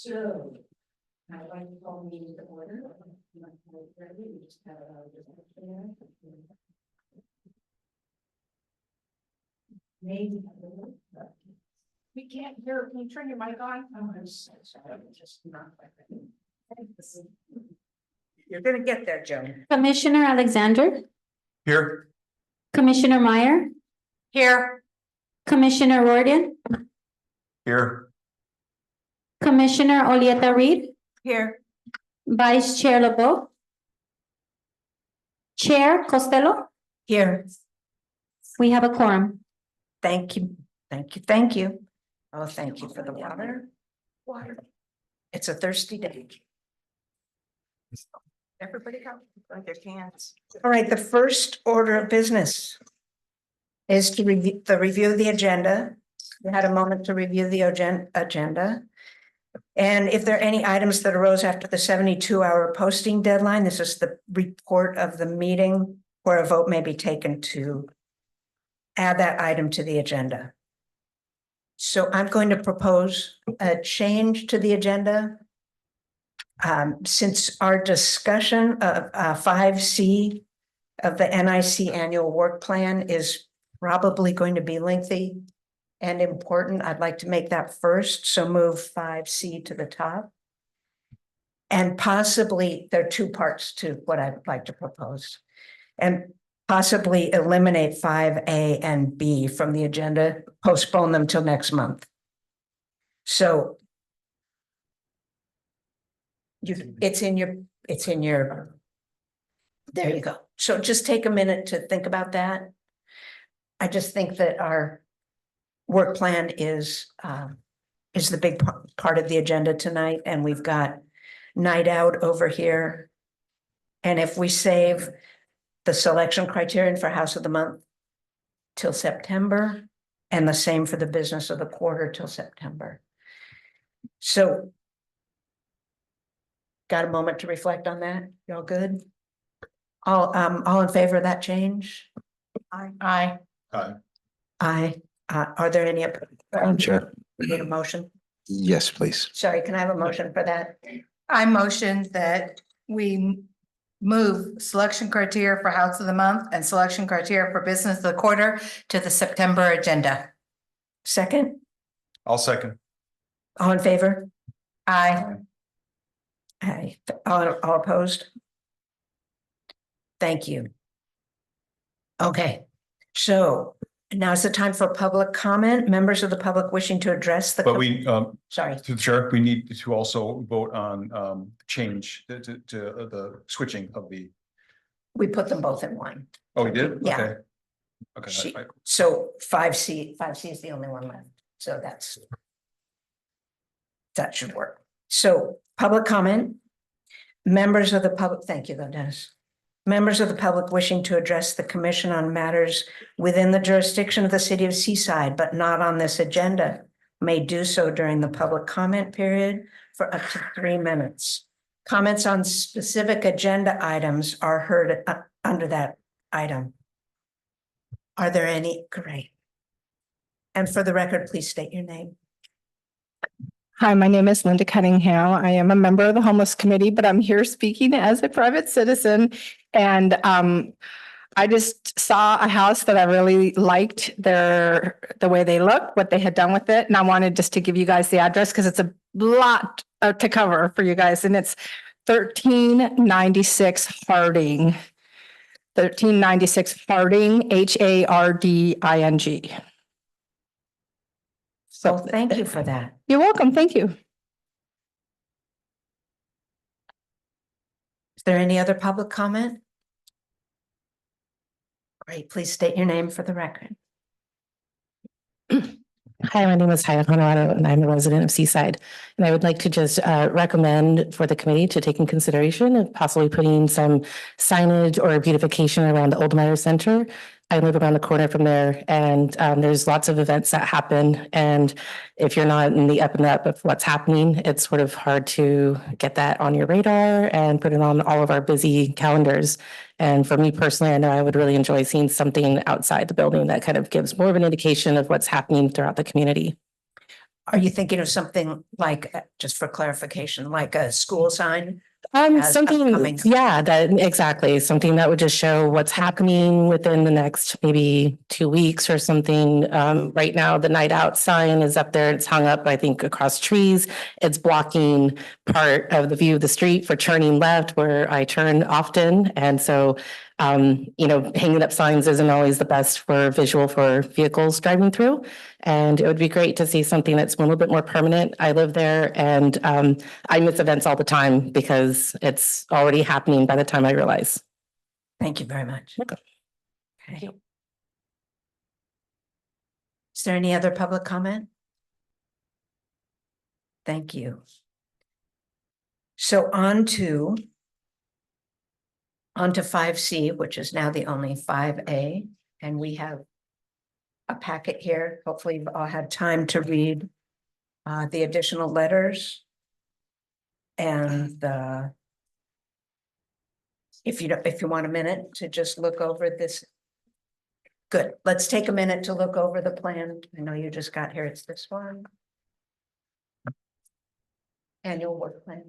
So, I'd like to call the meeting to order. We just had maybe. We can't hear. Can you turn your mic on? Oh, I'm so sorry. Just not like that. You're gonna get there, Joan. Commissioner Alexander, Here. Commissioner Meyer, Here. Commissioner Rordian, Here. Commissioner Olieta Reed, Here. Vice Chair LeBeau, Chair Costello, Here. we have a quorum. Thank you, thank you, thank you. Oh, thank you for the water. Water. It's a thirsty day. Everybody go, like their cans. All right, the first order of business is to review the agenda. We had a moment to review the agenda. And if there are any items that arose after the 72-hour posting deadline, this is the report of the meeting where a vote may be taken to add that item to the agenda. So I'm going to propose a change to the agenda. Since our discussion of 5C of the NIC annual work plan is probably going to be lengthy and important, I'd like to make that first. So move 5C to the top. And possibly there are two parts to what I'd like to propose. And possibly eliminate 5A and B from the agenda, postpone them till next month. So it's in your, there you go. So just take a minute to think about that. I just think that our work plan is the big part of the agenda tonight, and we've got night out over here. And if we save the selection criterion for House of the Month till September, and the same for the business of the quarter till September. So got a moment to reflect on that? Y'all good? All in favor of that change? Aye. Hi. Aye. Are there any? Madam Chair. Need a motion? Yes, please. Sorry, can I have a motion for that? I motion that we move selection criteria for House of the Month and selection criteria for Business of the Quarter to the September agenda. Second, I'll second. all in favor? Aye. Aye. All opposed? Thank you. Okay, so now is the time for public comment. Members of the public wishing to address the. But we, Sorry, to the chair, we need to also vote on change to the switching of the, we put them both in one. oh, we did? Yeah. Okay. Okay. She- So 5C is the only one left. So that should work. So public comment. Members of the public, thank you though, Dennis. Members of the public wishing to address the commission on matters within the jurisdiction of the city of Seaside, but not on this agenda, may do so during the public comment period for up to 3 minutes. Comments on specific agenda items are heard under that item. Are there any? Great. And for the record, please state your name. Hi, my name is Linda Cunningham. I am a member of the Homeless Committee, but I'm here speaking as a private citizen. And I just saw a house that I really liked the way they look, what they had done with it. And I wanted just to give you guys the address because it's a lot to cover for you guys. And it's 1396 Harding. 1396 Harding, Harding. So thank you for that. You're welcome. Thank you. Is there any other public comment? Great, please state your name for the record. Hi, my name is Haya Honorado and I'm a resident of Seaside. And I would like to just recommend for the committee to take in consideration of possibly putting some signage or beautification around the Old Meyer Center. I live around the corner from there and there's lots of events that happen. And if you're not in the up and up of what's happening, it's sort of hard to get that on your radar and put it on all of our busy calendars. And for me personally, I know I would really enjoy seeing something outside the building that kind of gives more of an indication of what's happening throughout the community. Are you thinking of something like, just for clarification, like a school sign? As Something, upcoming. yeah, that exactly, something that would just show what's happening within the next maybe 2 weeks or something. Right now, the night out sign is up there. It's hung up, I think, across trees. It's blocking part of the view of the street for turning left where I turn often. And so, hanging up signs isn't always the best for visual for vehicles driving through. And it would be great to see something that's a little bit more permanent. I live there and I miss events all the time because it's already happening by the time I realize. Thank you very much. Welcome. Okay. Is there any other public comment? Thank you. So on to 5C, which is now the only 5A, and we have a packet here. Hopefully you've all had time to read the additional letters. And if you want a minute to just look over this. Good, let's take a minute to look over the plan. I know you just got here, it's this one. Annual work plan.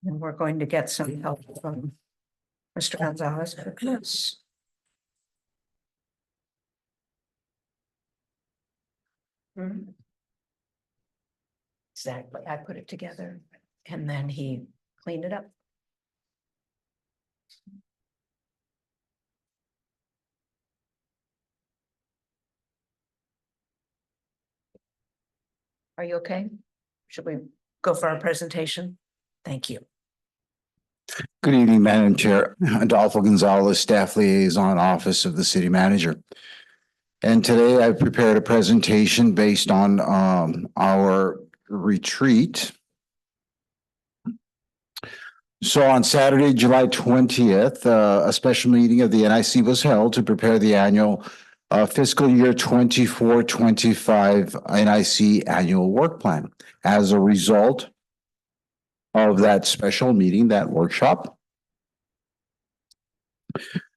And we're going to get some help from Mr. Gonzalez for this. Exactly, I put it together and then he cleaned it up. Are you okay? Should we go for our presentation? Thank you. Good evening, Madam Chair. Adolfo Gonzalez, Staff Liaison, Office of the City Manager. And today I prepared a presentation based on our retreat. So on Saturday, July 20th, a special meeting of the NIC was held to prepare the annual fiscal year 24-25 NIC annual work plan. As a result of that special meeting, that workshop,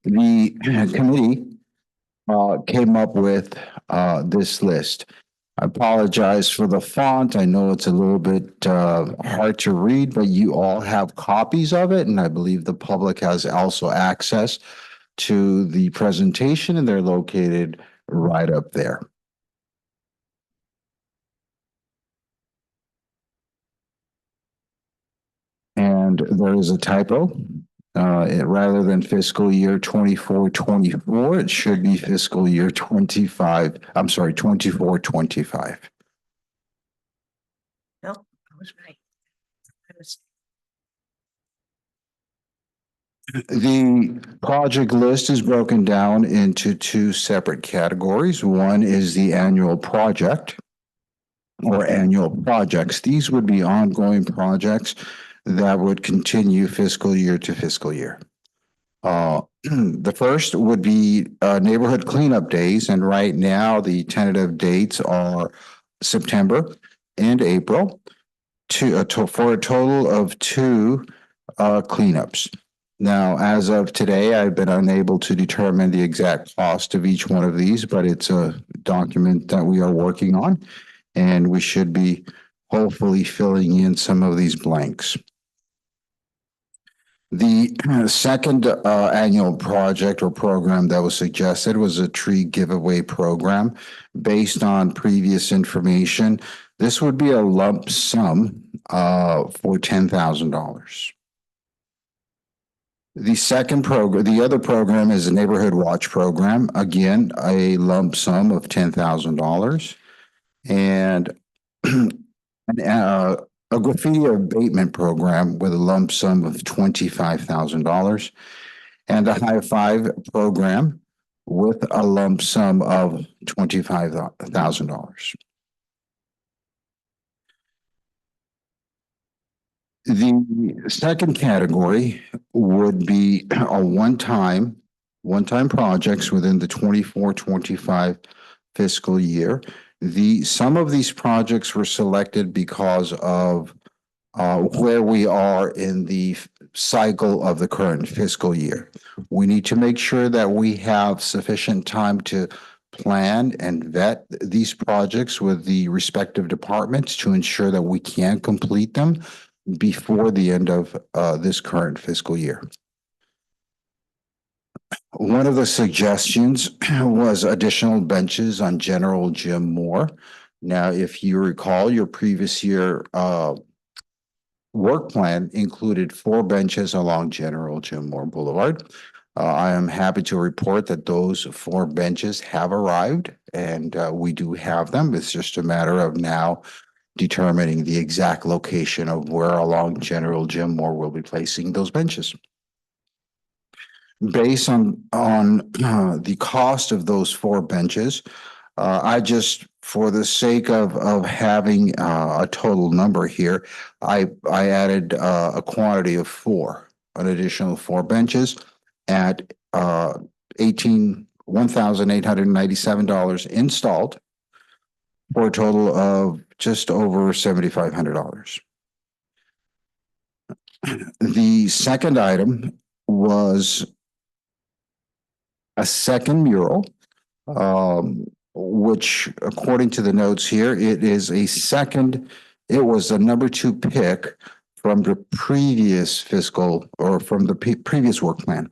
the committee came up with this list. I apologize for the font. I know it's a little bit hard to read, but you all have copies of it, and I believe the public has also access to the presentation, and they're located right up there. And there is a typo. Rather than fiscal year 24-24, it should be fiscal year 24-25. No, I was right. The project list is broken down into two separate categories. One is the annual project or annual projects. These would be ongoing projects that would continue fiscal year to fiscal year. The first would be neighborhood cleanup days, and right now the tentative dates are September and April for a total of 2 cleanups. Now, as of today, I've been unable to determine the exact cost of each one of these, but it's a document that we are working on, and we should be hopefully filling in some of these blanks. The second annual project or program that was suggested was a tree giveaway program. Based on previous information, this would be a lump sum for $10,000. The second program, the other program is a neighborhood watch program. Again, a lump sum of $10,000, and a graffiti abatement program with a lump sum of $25,000, and a high five program with a lump sum of $25,000. The second category would be a one-time projects within the 24-25 fiscal year. Some of these projects were selected because of where we are in the cycle of the current fiscal year. We need to make sure that we have sufficient time to plan and vet these projects with the respective departments to ensure that we can complete them before the end of this current fiscal year. One of the suggestions was additional benches on General Jim Moore. Now, if you recall, your previous year work plan included 4 benches along General Jim Moore Boulevard. I am happy to report that those 4 benches have arrived, and we do have them. It's just a matter of now determining the exact location of where along General Jim Moore will be placing those benches. Based on the cost of those 4 benches, I just, for the sake of having a total number here, I added a quantity of 4, an additional 4 benches at $1,897 installed for a total of just over $7,500. The second item was a second mural, which according to the notes here, it was the number 2 pick from the previous fiscal or from the previous work plan.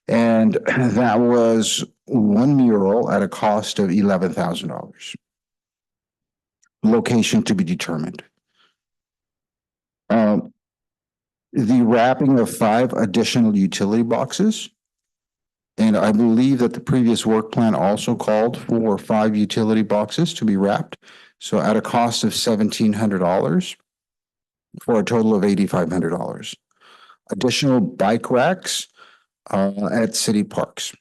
And that was 1 mural at a cost of $11,000. Location to be determined. The wrapping of 5 additional utility boxes. And I believe that the previous work plan also called for 5 utility boxes to be wrapped. So at a cost of $1,700 for a total of $8,500. Additional bike racks at city parks.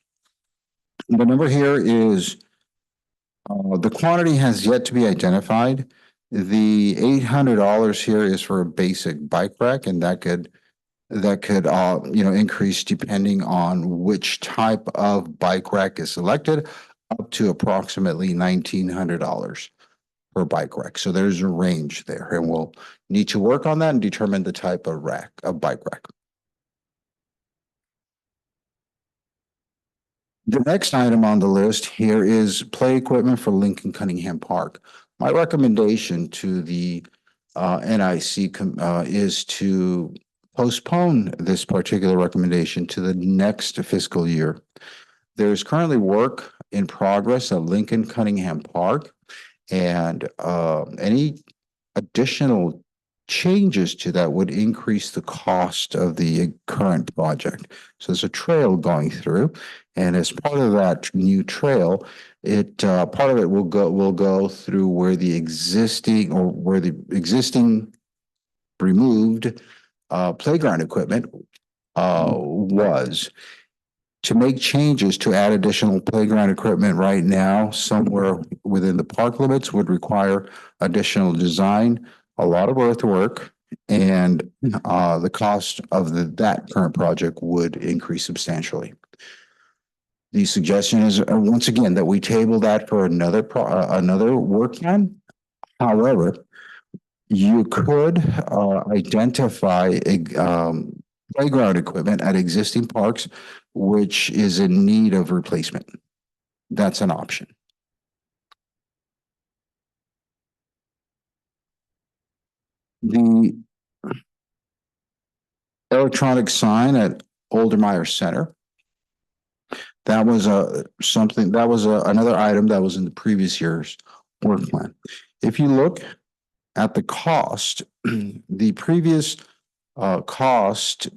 The number here is, the quantity has yet to be identified. The $800 here is for a basic bike rack, and that could increase depending on which type of bike rack is selected, up to approximately $1,900 per bike rack. So there's a range there, and we'll need to work on that and determine the type of bike rack. The next item on the list here is play equipment for Lincoln Cunningham Park. My recommendation to the NIC is to postpone this particular recommendation to the next fiscal year. There's currently work in progress at Lincoln Cunningham Park, and any additional changes to that would increase the cost of the current project. So there's a trail going through, and as part of that new trail, part of it will go through where the existing removed playground equipment was. To make changes to add additional playground equipment right now somewhere within the park limits would require additional design, a lot of earthwork, and the cost of that current project would increase substantially. The suggestion is, once again, that we table that for another work plan. However, you could identify playground equipment at existing parks which is in need of replacement. That's an option. The electronic sign at Oldermeyer Center. That was another item that was in the previous year's work plan. If you look at the cost, the previous cost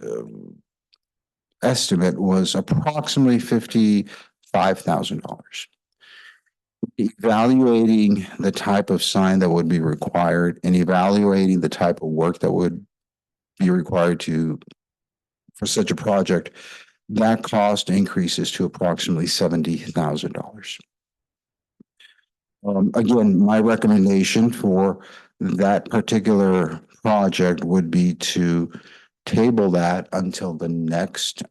estimate was approximately $55,000. Evaluating the type of sign that would be required and evaluating the type of work that would be required for such a project, that cost increases to approximately $70,000. Again, my recommendation for that particular project would be to table that until the next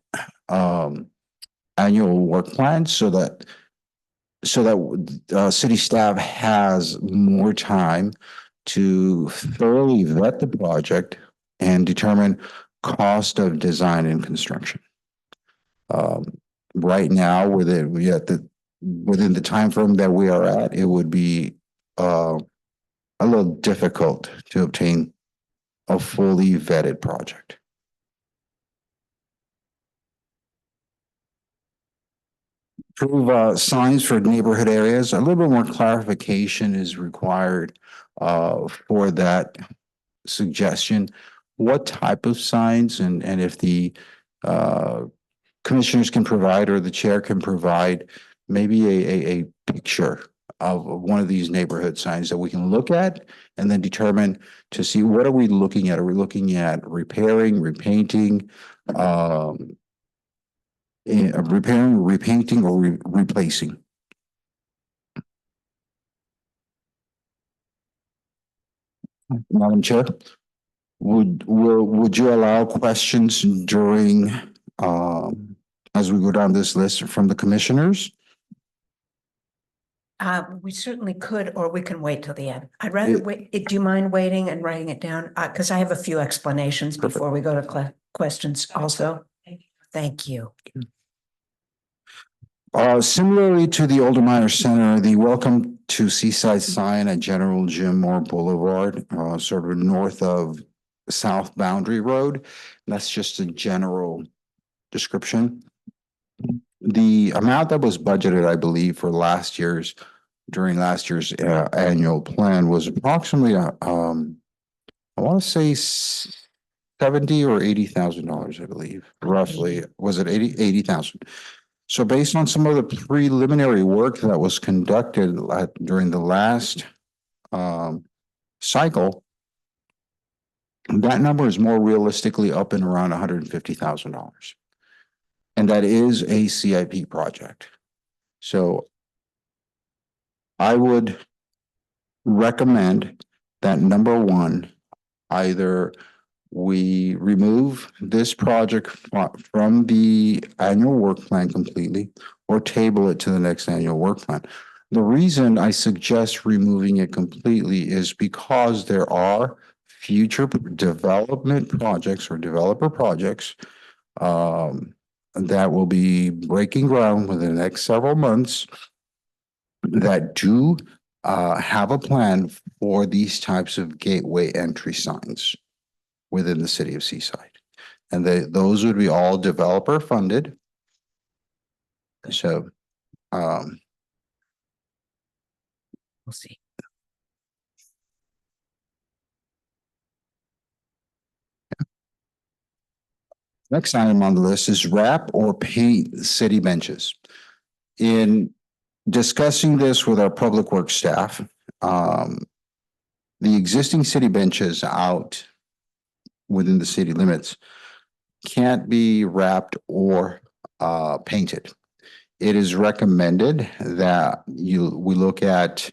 annual work plan so that city staff has more time to thoroughly vet the project and determine cost of design and construction. Right now, within the timeframe that we are at, it would be a little difficult to obtain a fully vetted project. Approve signs for neighborhood areas. A little bit more clarification is required for that suggestion. What type of signs and if the commissioners can provide or the chair can provide maybe a picture of one of these neighborhood signs that we can look at and then determine to see what are we looking at? Are we looking at repairing, repainting, repairing, repainting, or replacing? Madam Chair, would you allow questions during as we go down this list from the commissioners? We certainly could, or we can wait till the end. I'd rather wait. Do you mind waiting and writing it down? Because I have a few explanations Perfect. before we go to questions also. Thank you. Similarly to the Older Center, the Welcome to Seaside sign at General Jim Moore Boulevard, sort of north of South Boundary Road. That's just a general description. The amount that was budgeted, I believe, for during last year's annual plan was approximately, I want to say $70,000 or $80,000, I believe, roughly. Was it 80,000? So based on some of the preliminary work that was conducted during the last cycle, that number is more realistically up and around $150,000. And that is a CIP project. So I would recommend that number one, either we remove this project from the annual work plan completely or table it to the next annual work plan. The reason I suggest removing it completely is because there are future development projects or developer projects that will be breaking ground within the next several months that do have a plan for these types of gateway entry signs within the city of Seaside. And those would be all developer funded. So We'll see. next item on the list is wrap or paint city benches. In discussing this with our public works staff, the existing city benches out within the city limits can't be wrapped or painted. It is recommended that we look at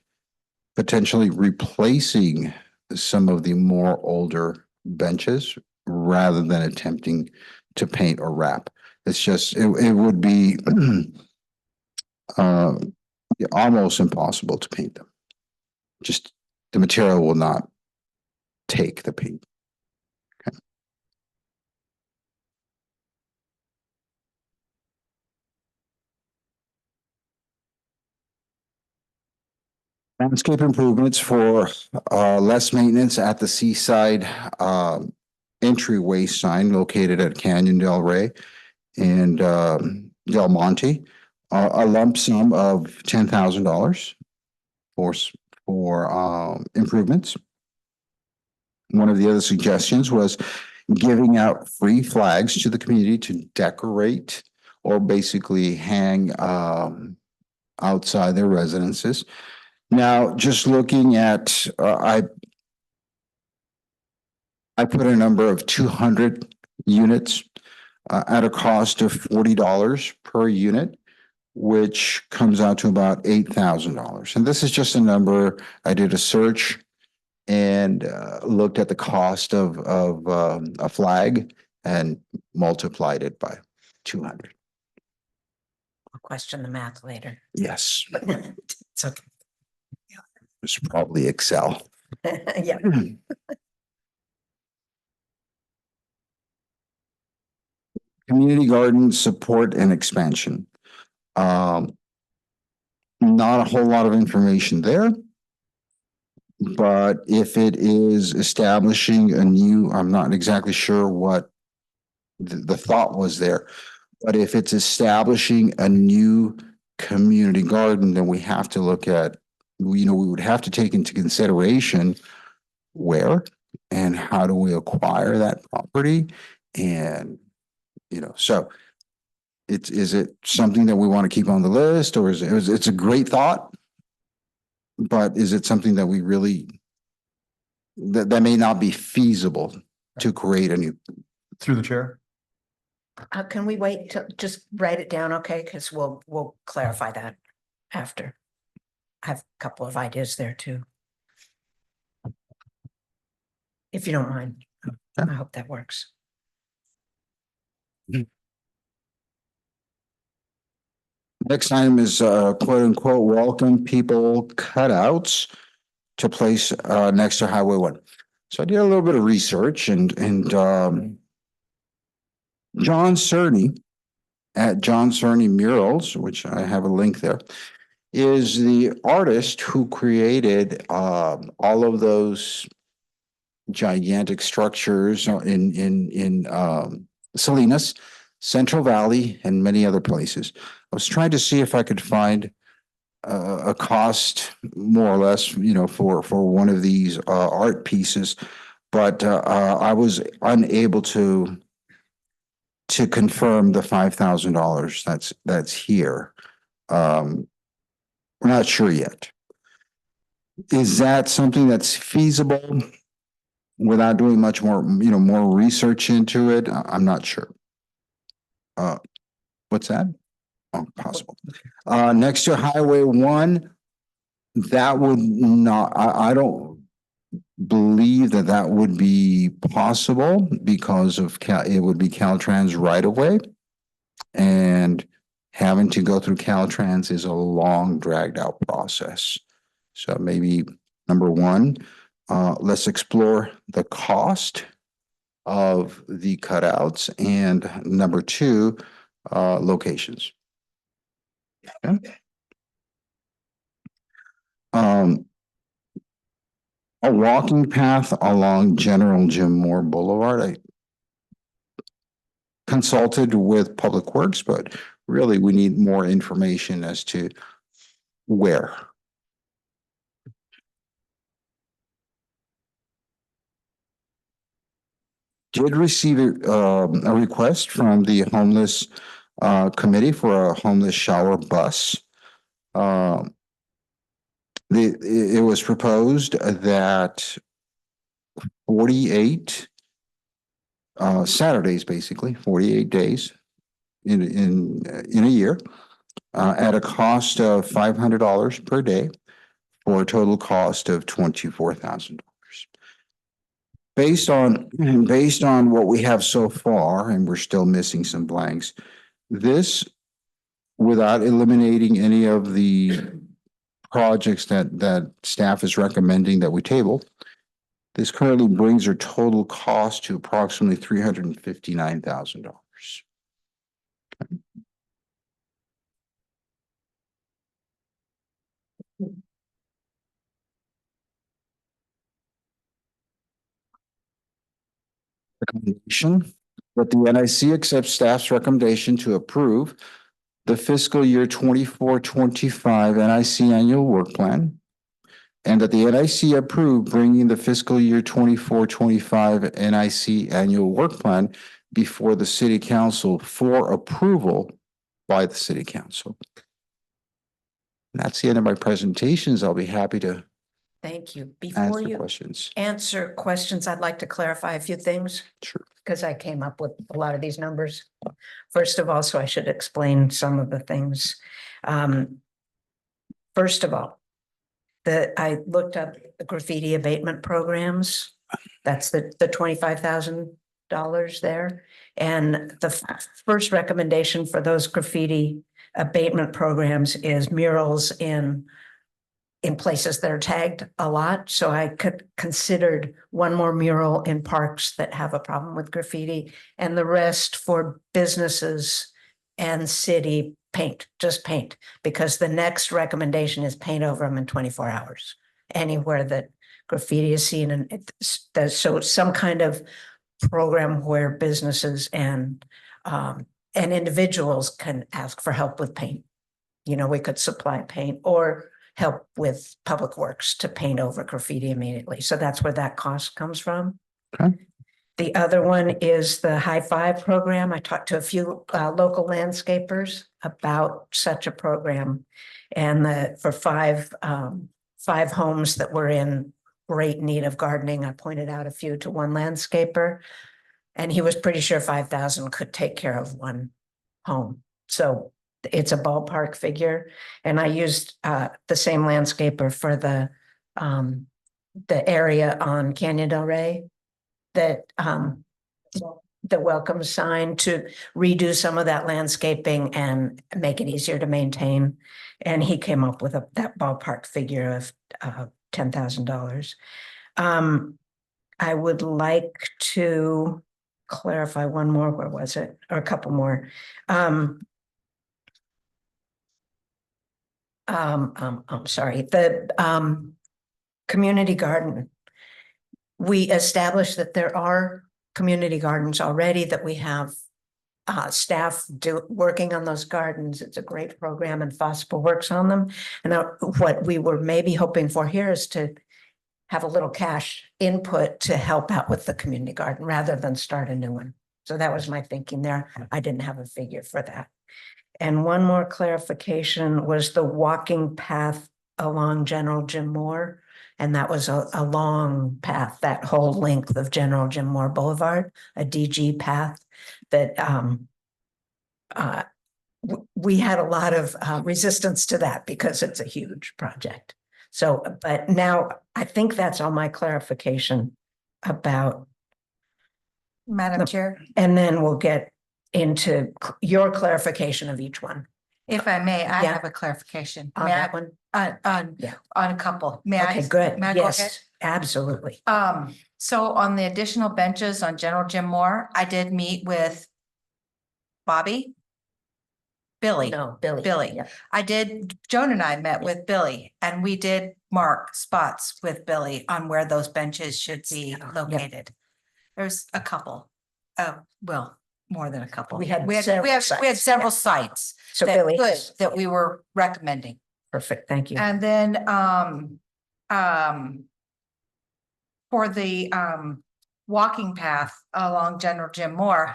potentially replacing some of the more older benches rather than attempting to paint or wrap. It's just, it would be almost impossible to paint them. Just the material will not take the paint. Okay. Landscape improvements for less maintenance at the Seaside entryway sign located at Canyon Del Rey and Del Monte. A lump sum of $10,000 for improvements. One of the other suggestions was giving out free flags to the community to decorate or basically hang outside their residences. Now, just looking at, I put a number of 200 units at a cost of $40 per unit, which comes out to about $8,000. And this is just a number. I did a search and looked at the cost of a flag and multiplied it by 200. I'll question the math later. Yes, It's okay. it's probably Excel. Yeah, Community garden support and expansion. Not a whole lot of information there. But if it is establishing a new, I'm not exactly sure what the thought was there. But if it's establishing a new community garden, then we have to look at, we would have to take into consideration where and how do we acquire that property? And, so is it something that we want to keep on the list, or it's a great thought? But is it something that we really, that may not be feasible to create a new? Through the chair. can we wait to just write it down, okay? Because we'll clarify that after. I have a couple of ideas there too. If you don't mind, I hope that works. Next item is quote unquote welcome people cutouts to place next to Highway 1. So I did a little bit of research and John Cerny at John Cerny Murals, which I have a link there, is the artist who created all of those gigantic structures in Salinas, Central Valley, and many other places. I was trying to see if I could find a cost more or less, for one of these art pieces, but I was unable to confirm the $5,000 that's here. We're not sure yet. Is that something that's feasible without doing much more, more research into it? I'm not sure. What's that? Oh, possible. Next to Highway 1, that would not, I don't believe that would be possible because of it would be Caltrans right of way. And having to go through Caltrans is a long dragged out process. So maybe number one, let's explore the cost of the cutouts, and number two, locations. Okay. A walking path along General Jim Moore Boulevard. I consulted with Public Works, but really we need more information as to where. Did receive a request from the homeless committee for a homeless shower bus. It was proposed that 48 Saturdays, basically 48 days in a year, at a cost of $500 per day, for a total cost of $24,000. Based on what we have so far, and we're still missing some blanks, this, without eliminating any of the projects that staff is recommending that we table, this currently brings our total cost to approximately $359,000. Recommendation that the NIC accepts staff's recommendation to approve the fiscal year 24-25 NIC annual work plan, and that the NIC approve bringing the fiscal year 24-25 NIC annual work plan before the city council for approval by the city council. And that's the end of my presentations. I'll be happy to Thank you. Before answer you questions. answer questions, I'd like to clarify a few things. Sure. Because I came up with a lot of these numbers. First of all, so I should explain some of the things. First of all, I looked up the graffiti abatement programs. That's the $25,000 there. And the first recommendation for those graffiti abatement programs is murals in in places that are tagged a lot. So I considered one more mural in parks that have a problem with graffiti, and the rest for businesses and city paint, just paint, because the next recommendation is paint over them in 24 hours. Anywhere that graffiti is seen, and so some kind of program where businesses and individuals can ask for help with paint. You know, we could supply paint or help with Public Works to paint over graffiti immediately. So that's where that cost comes from. Okay. The other one is the High Five program. I talked to a few local landscapers about such a program, and for five homes that were in great need of gardening, I pointed out a few to one landscaper, and he was pretty sure 5,000 could take care of one home. So it's a ballpark figure, and I used the same landscaper for the area on Canyon Del Rey, that the welcome sign, to redo some of that landscaping and make it easier to maintain. And he came up with that ballpark figure of $10,000. I would like to clarify one more. Where was it? Or a couple more. I'm sorry, the community garden. We established that there are community gardens already, that we have staff working on those gardens. It's a great program, and FOSPA works on them. And what we were maybe hoping for here is to have a little cash input to help out with the community garden rather than start a new one. So that was my thinking there. I didn't have a figure for that. And one more clarification was the walking path along General Jim Moore. And that was a long path, that whole length of General Jim Moore Boulevard, a DG path that we had a lot of resistance to that because it's a huge project. So, but now I think that's all my clarification about. Madam Chair, And then we'll get into your clarification of each one. if I may, I Yeah. have a clarification. On May I- that one? Yeah. on a couple. May I? Okay, good. May I go ahead? Yes, absolutely. So on the additional benches on General Jim Moore, I did meet with Billy. No, Billy. Billy. Yeah. Joan and I met with Billy, and we did mark spots with Billy on where those benches should be Yeah. located. There's a couple, well, more than a couple. We had We had several several sites, sites So that Billy, that we were recommending. perfect, thank you. And then, for the, walking path along General Jim Moore,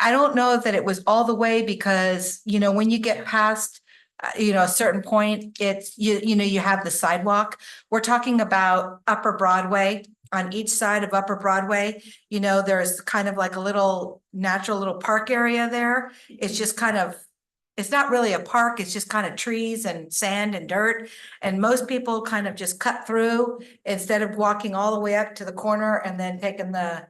I don't know that it was all the way because, you know, when you get past, a certain point, it's, you have the sidewalk. We're talking about Upper Broadway. On each side of Upper Broadway, there's kind of like a natural little park area there. It's just kind of, it's not really a park, it's just kind of trees and sand and dirt. And most people kind of just cut through instead of walking all the way up to the corner and then taking the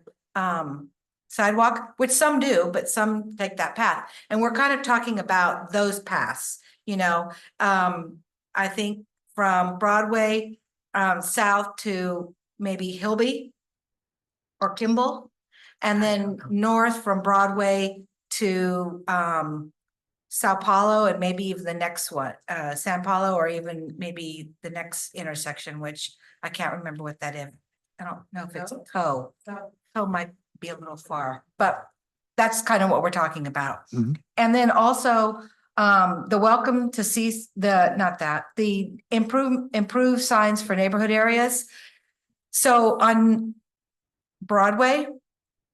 sidewalk, which some do, but some take that path. And we're kind of talking about those paths, I think from Broadway south to maybe Hilby or Kimball, and then north from Broadway to Sao Paulo, and maybe even the next one, San Paulo, or even maybe the next intersection, which I can't remember what that is. I don't know if it's Co. Co might be a little far, but that's kind of what we're talking about. Mhm. And then also the welcome to see the improve signs for neighborhood areas. So on Broadway,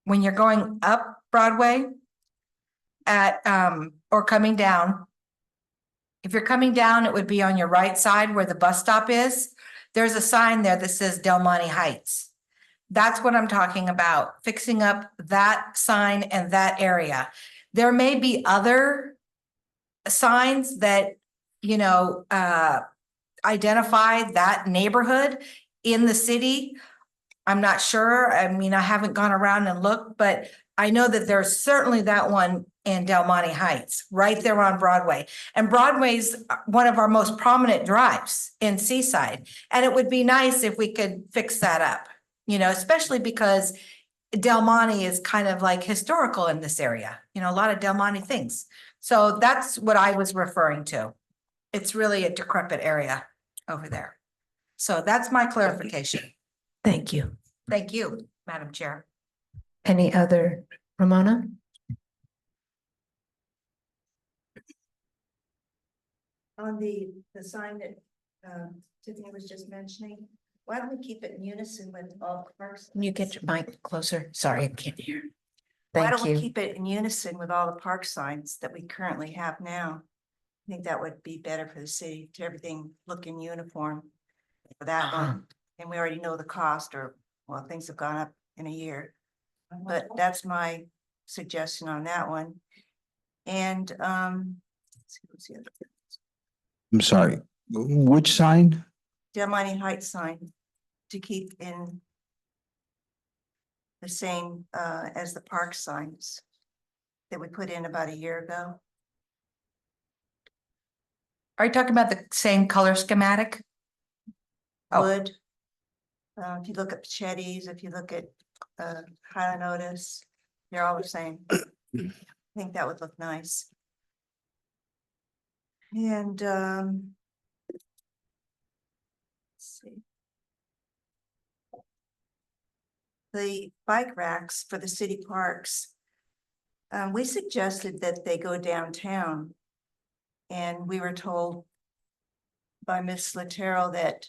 when you're going up Broadway at or coming down, if you're coming down, it would be on your right side where the bus stop is. There's a sign there that says Del Monte Heights. That's what I'm talking about, fixing up that sign and that area. There may be other signs that, identify that neighborhood in the city. I'm not sure. I mean, I haven't gone around and looked, but I know that there's certainly that one in Del Monte Heights, right there on Broadway. And Broadway's one of our most prominent drives in Seaside. And it would be nice if we could fix that up, you know, especially because Del Monte is kind of like historical in this area, you know, a lot of Del Monte things. So that's what I was referring to. It's really a decrepit area over there. So that's my clarification. Thank you. Thank you, Madam Chair. Any other, Ramona? On the sign that, Tiffany was just mentioning, why don't we keep it in unison with all parks? Can you get your mic closer? Sorry, I can't hear. Why Thank don't we you. keep it in unison with all the park signs that we currently have now? I think that would be better for the city to everything look in uniform for that Uh-huh. one. And we already know the cost or, well, things have gone up in a year. But that's my suggestion on that one. And, let's see, what's the other? I'm sorry, which sign? Del Monte Heights sign to keep in the same, as the park signs that we put in about a year ago. Are you talking about the same color schematic? Oh. Wood. If you look at Chetty's, if you look at Highland Otis, they're all the same. I think that would look nice. And let's see. The bike racks for the city parks. We suggested that they go downtown. And we were told by Ms. Latero that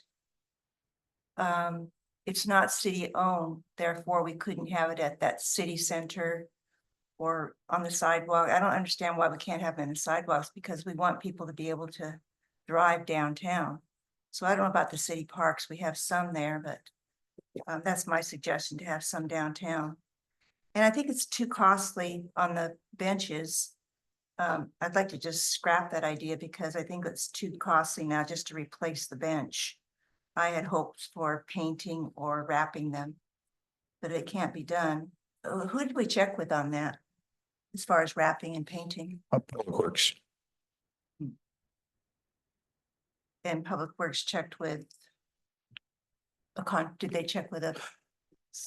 it's not city owned, therefore we couldn't have it at that city center or on the sidewalk. I don't understand why we can't have it in the sidewalks, because we want people to be able to drive downtown. So I don't know about the city parks. We have some there, but that's my suggestion, to have some downtown. And I think it's too costly on the benches. I'd like to just scrap that idea because I think it's too costly now just to replace the bench. I had hopes for painting or wrapping them, but it can't be done. Who did we check with on that? As far as wrapping and painting? Public Works. And Public Works checked with did they check with a?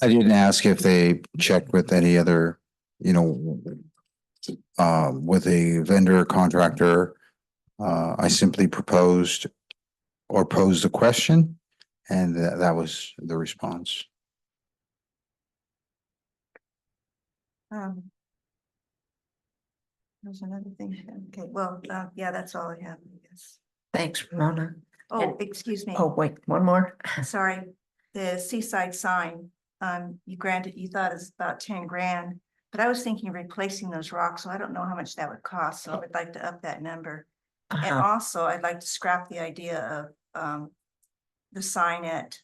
I didn't ask if they checked with any other, you know, with a vendor contractor. I simply proposed or posed a question, and that was the response. There's another thing. Okay, well, yeah, that's all I have, I guess. Thanks, Ramona. Oh, excuse me. Oh, wait, one more. Sorry, the Seaside sign, you thought it's about 10 grand, but I was thinking of replacing those rocks, so I don't know how much that would cost, so I would like to up that number. And Uh-huh. also, I'd like to scrap the idea of, the sign at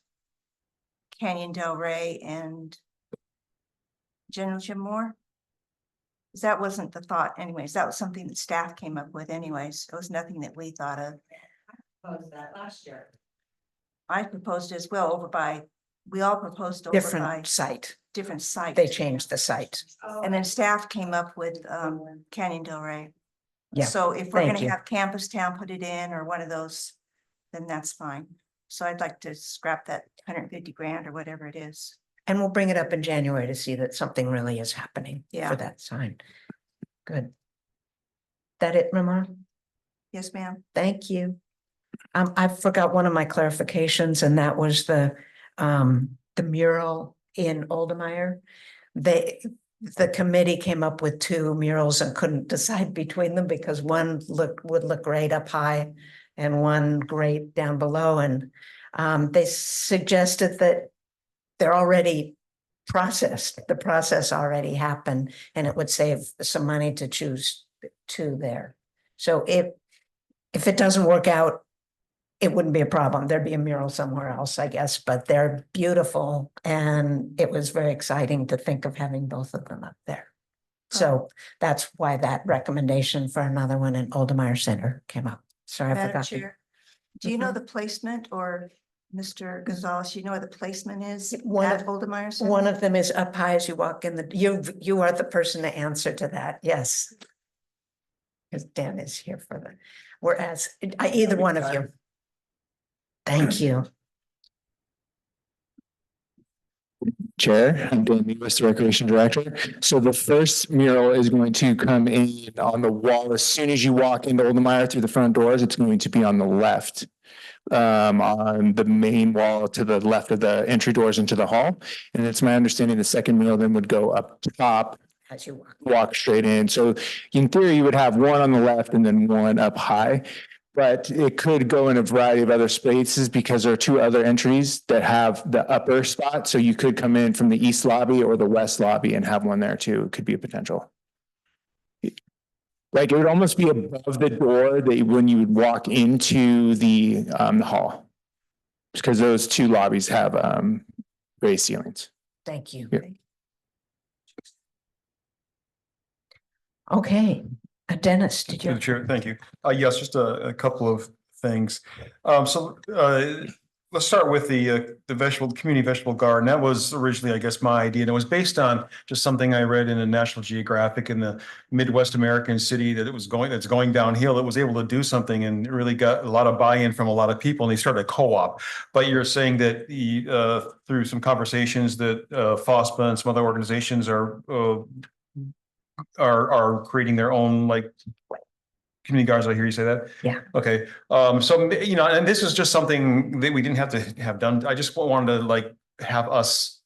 Canyon Del Rey and General Jim Moore. 'Cause that wasn't the thought anyways, that was something that staff came up with anyways, it was nothing that we thought of. Proposed that last year. I proposed as well we all proposed over by Different site. different sites. They changed the site. And then staff came up with Canyon Del Rey. Yeah, So if we're thank gonna you. have Campus Town put it in or one of those, then that's fine. So I'd like to scrap that 150 grand or whatever it is. And we'll bring it up in January to see that something really is happening Yeah. for that sign. Good. That it, Ramona? Yes, ma'am. Thank you. I forgot one of my clarifications, and that was the mural in Oldemeyer. The committee came up with two murals and couldn't decide between them because one would look great up high and one great down below. And they suggested that they're already processed. The process already happened, and it would save some money to choose two there. So if it doesn't work out, it wouldn't be a problem. There'd be a mural somewhere else, I guess, but they're beautiful. And it was very exciting to think of having both of them up there. So that's why that recommendation for another one in Oldemeyer Center came up. Sorry, I Madam forgot. Chair, do you know the placement or Mr. Gonzalez, you know where the placement is One at of- Oldmeyer Center? One of them is up high as you walk in you are the person to answer to that, yes. Because Dan is here for the, whereas, either one of you. Thank you. Chair, I'm Dan Lewis, the Recreation Director. So the first mural is going to come in on the wall. As soon as you walk into Oldenmeyer through the front doors, it's going to be on the left. On the main wall to the left of the entry doors into the hall. And it's my understanding the second mural then would go up top, As you walk. walk straight in. So in theory, you would have one on the left and then one up high. But it could go in a variety of other spaces because there are two other entries that have the upper spot. So you could come in from the east lobby or the west lobby and have one there too. It could be a potential. Like it would almost be above the door that when you would walk into the hall. Because those two lobbies have raised ceilings. Thank you. Yeah. Okay, Dennis, did Through you? the chair, thank you. Yes, just a couple of things. Let's start with the community vegetable garden. That was originally, I guess, my idea. And it was based on just something I read in a National Geographic in the Midwest American city that's going downhill. It was able to do something and really got a lot of buy-in from a lot of people, and they started a co-op. But you're saying that through some conversations that FOSPA and some other organizations are creating their own like community gardens. I hear you say that? Yeah. Okay. So, and this is just something that we didn't have to have done. I just wanted to like have us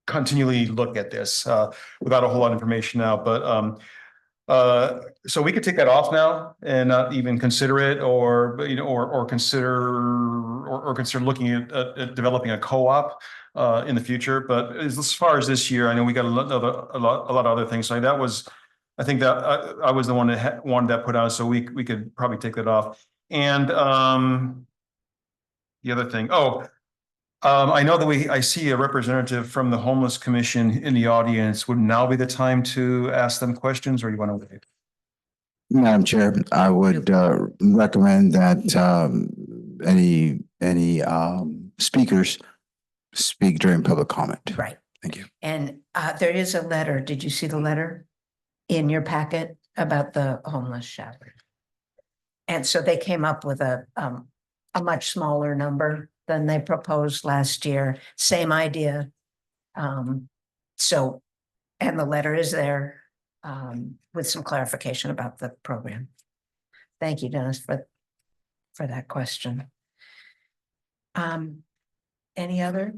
continually look at this without a whole lot of information now. But so we could take that off now and not even consider it, or consider looking at developing a co-op in the future. But as far as this year, I know we got a lot of other things. So that was, I think that I was the one that wanted that put out, so we could probably take that off. And the other thing, I know that I see a representative from the Homeless Commission in the audience. Would now be the time to ask them questions, or you want to wait? Madam Chair, I would recommend that any speakers speak during public comment. Right. Thank you. And there is a letter. Did you see the letter in your packet about the homeless shelter? And so they came up with a much smaller number than they proposed last year. Same idea. So, and the letter is there with some clarification about the program. Thank you, Dennis, for that question. Any other?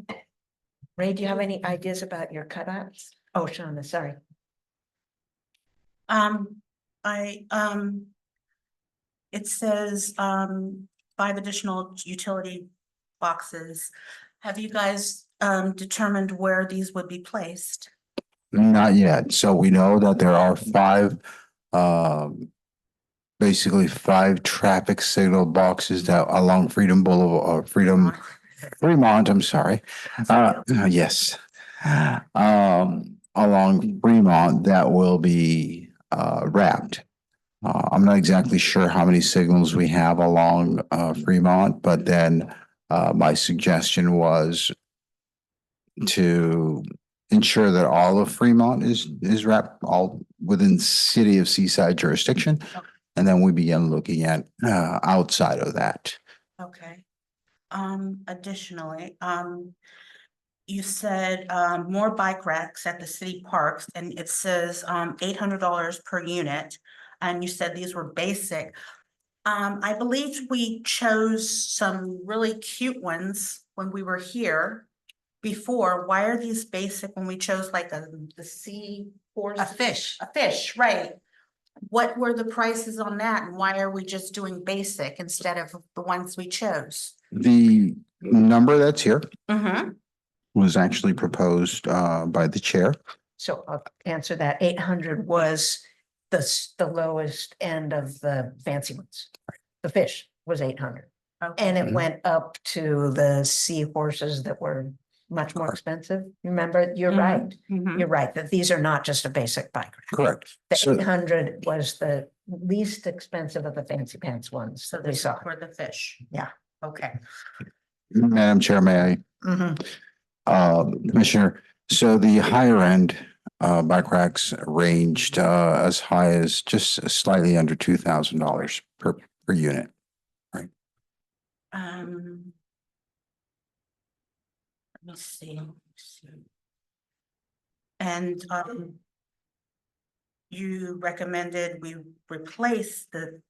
Ray, do you have any ideas about your cutouts? Oh, Shonda, sorry. It says, 5 additional utility boxes. Have you guys, determined where these would be placed? Not yet. So we know that there are 5, basically 5 traffic signal boxes that along Freedom Boulevard, Fremont, I'm sorry. Yes. Along Fremont that will be wrapped. I'm not exactly sure how many signals we have along Fremont, but then my suggestion was to ensure that all of Fremont is wrapped all within city of Seaside jurisdiction. And then we begin looking at outside of that. Okay. Additionally, you said, more bike racks at the city parks, and it says, $800 per unit. And you said these were basic. I believe we chose some really cute ones when we were here before. Why are these basic when we chose like the sea horse? A fish, right. What were the prices on that, and why are we just doing basic instead of the ones we chose? The number that's here Mm-hmm. was actually proposed by the chair. So I'll answer that. 800 was the lowest end of the fancy ones. The fish was 800. And it went up to the seahorses that were much more expensive. Remember, you're right. You're right, that these are not just a basic bike rack. Correct. The So 800 was the least expensive of the fancy pants ones So that we this is saw. for the fish. Yeah. Okay. Madam Chair, may I? Mhm. Commissioner, so the higher end bike racks ranged as high as just slightly under $2,000 per unit. Um. Let me see. And you recommended we replace the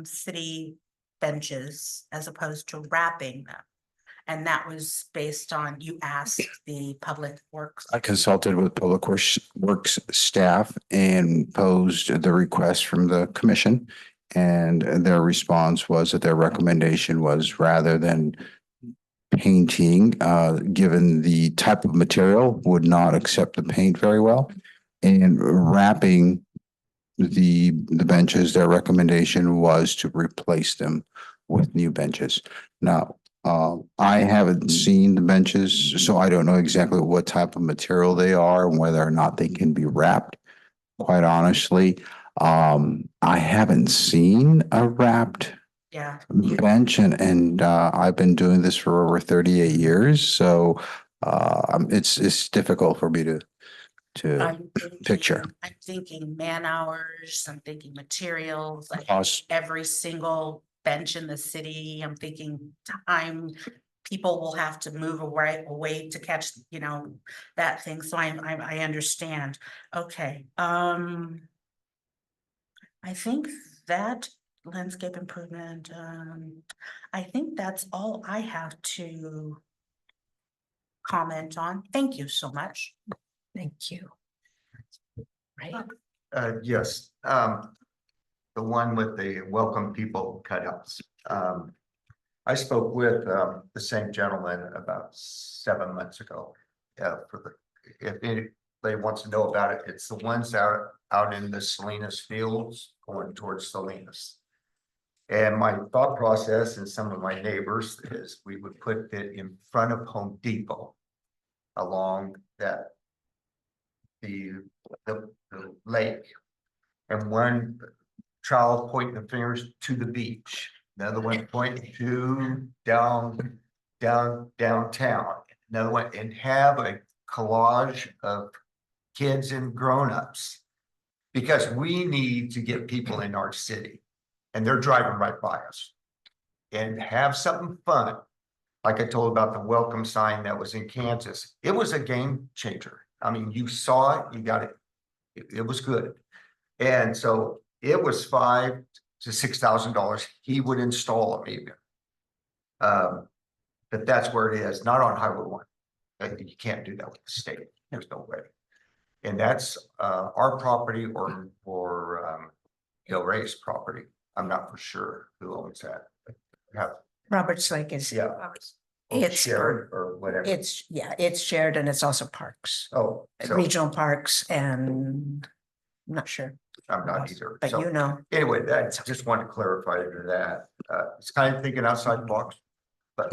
city benches as opposed to wrapping them. And that was based on, you asked the Public Works. I consulted with Public Works staff and posed the request from the commission. And their response was that their recommendation was rather than painting, given the type of material, would not accept the paint very well. And wrapping the benches, their recommendation was to replace them with new benches. Now, I haven't seen the benches, so I don't know exactly what type of material they are and whether or not they can be wrapped. Quite honestly, I haven't seen a wrapped Yeah. bench and I've been doing this for over 38 years, so it's difficult for me to I'm thinking- picture. I'm thinking man hours, I'm thinking materials, like Cost. every single bench in the city, I'm thinking time. People will have to move away to catch, that thing, so I understand. Okay, I think that landscape improvement, I think that's all I have to comment on. Thank you so much. Thank you. Right, Yes, the one with the welcome people cutouts. I spoke with the same gentleman about 7 months ago. For the, if anybody wants to know about it, it's the ones out in the Salinas fields going towards Salinas. And my thought process and some of my neighbors is we would put it in front of Home Depot along that the lake. And one child pointing the fingers to the beach, another one pointing to downtown, another one, and have a collage of kids and grown-ups. Because we need to get people in our city and they're driving right by us. And have something fun. Like I told about the welcome sign that was in Kansas. It was a game changer. I mean, you saw it, you got it. It was good. And so it was $5,000 to $6,000. He would install them even. But that's where it is, not on Highway 1. You can't do that with the state. There's no way. And that's our property or Del Rey's property. I'm not for sure who owns that. Roberts Lake is. Yeah. It's shared or whatever. It's shared and it's also parks, Oh, so regional parks, and I'm not sure, I'm not either. but So anyway, that just wanted to clarify that. It's kind of thinking outside the box. But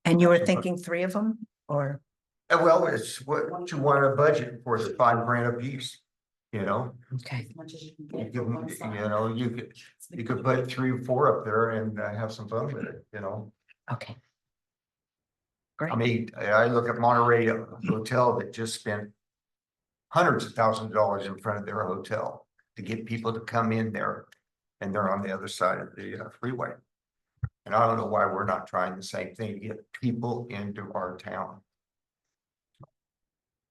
And you were thinking 3 of them or? well, it's what you want to budget for the $5,000 a piece, Okay. You could put 3 or 4 up there and have some fun with it, Okay. I Great. mean, I look at Monterey Hotel that just spent hundreds of thousands of dollars in front of their hotel to get people to come in there, and they're on the other side of the freeway. And I don't know why we're not trying the same thing to get people into our town.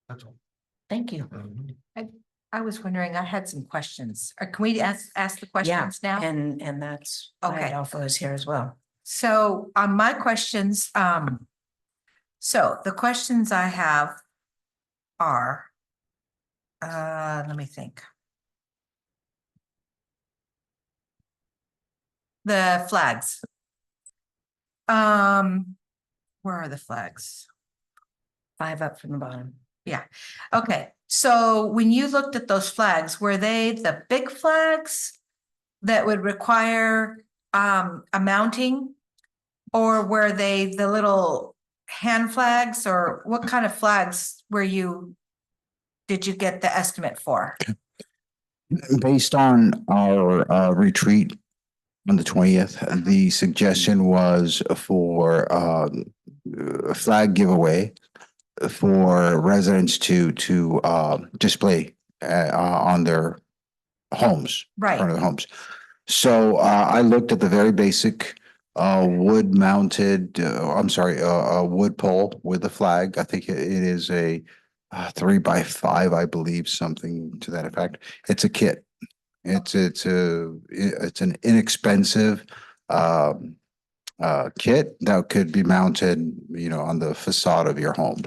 That's all. Thank you. I was wondering, I had some questions. Can we ask the questions now? And that's why Okay. Adolfo is here as well. So my questions, so the questions I have are, let me think. The flags. Where are the flags? 5 up from the bottom. Okay, so when you looked at those flags, were they the big flags that would require a mounting? Or were they the little hand flags, or what kind of flags did you get the estimate for? Based on our retreat on the 20th. The suggestion was for a flag giveaway for residents to display on their homes. Right. Front of the homes. So I looked at the very basic wood mounted, a wood pole with a flag. I think it is a 3x5, I believe, something to that effect. It's a kit. It's an inexpensive kit that could be mounted, on the facade of your home.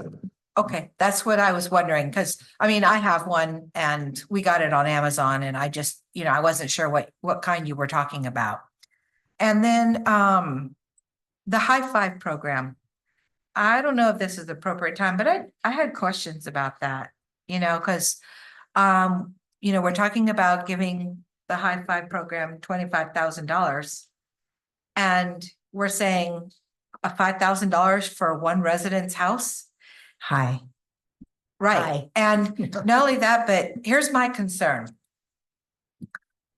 Okay, that's what I was wondering, because I mean, I have one and we got it on Amazon and I just, I wasn't sure what kind you were talking about. And then the High Five program. I don't know if this is the appropriate time, but I had questions about that, because we're talking about giving the High Five program $25,000. And we're saying a $5,000 for one resident's house. Hi. Right, Hi. and not only that, but here's my concern.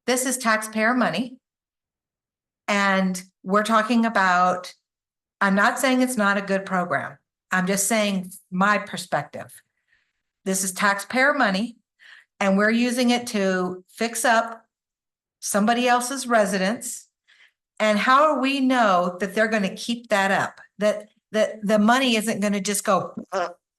This is taxpayer money. And we're talking about, I'm not saying it's not a good program. I'm just saying my perspective. This is taxpayer money and we're using it to fix up somebody else's residence. And how do we know that they're going to keep that up? That the money isn't going to just go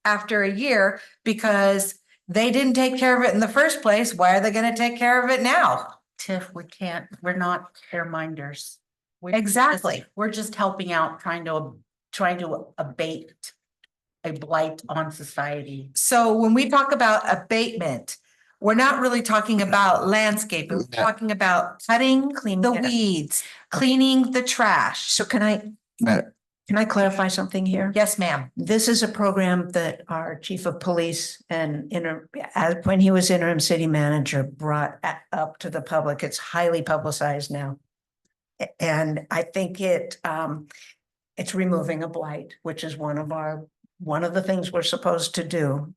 after a year because they didn't take care of it in the first place. Why are they going to take care of it now? Tiff, we're not care minders. Exactly. We're just helping out, trying to abate a blight on society. So when we talk about abatement, we're not really talking about landscaping. We're talking about cutting the weeds, cleaning the trash. So can I clarify something here? Yes, ma'am. This is a program that our chief of police and when he was interim city manager brought up to the public. It's highly publicized now. And I think it's removing a blight, which is one of the things we're supposed to do.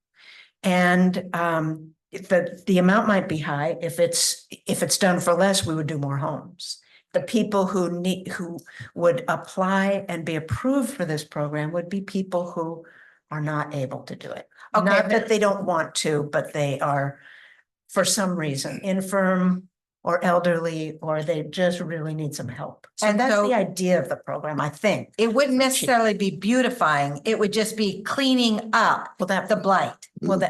And the amount might be high. If it's done for less, we would do more homes. The people who would apply and be approved for this program would be people who are not able to do it. Okay, Not that they don't want to, but they are, for some reason, infirm or elderly, or they just really need some help. So And that's so- the idea of the program, I think. It wouldn't necessarily be beautifying. It would just be cleaning up Well, the blight.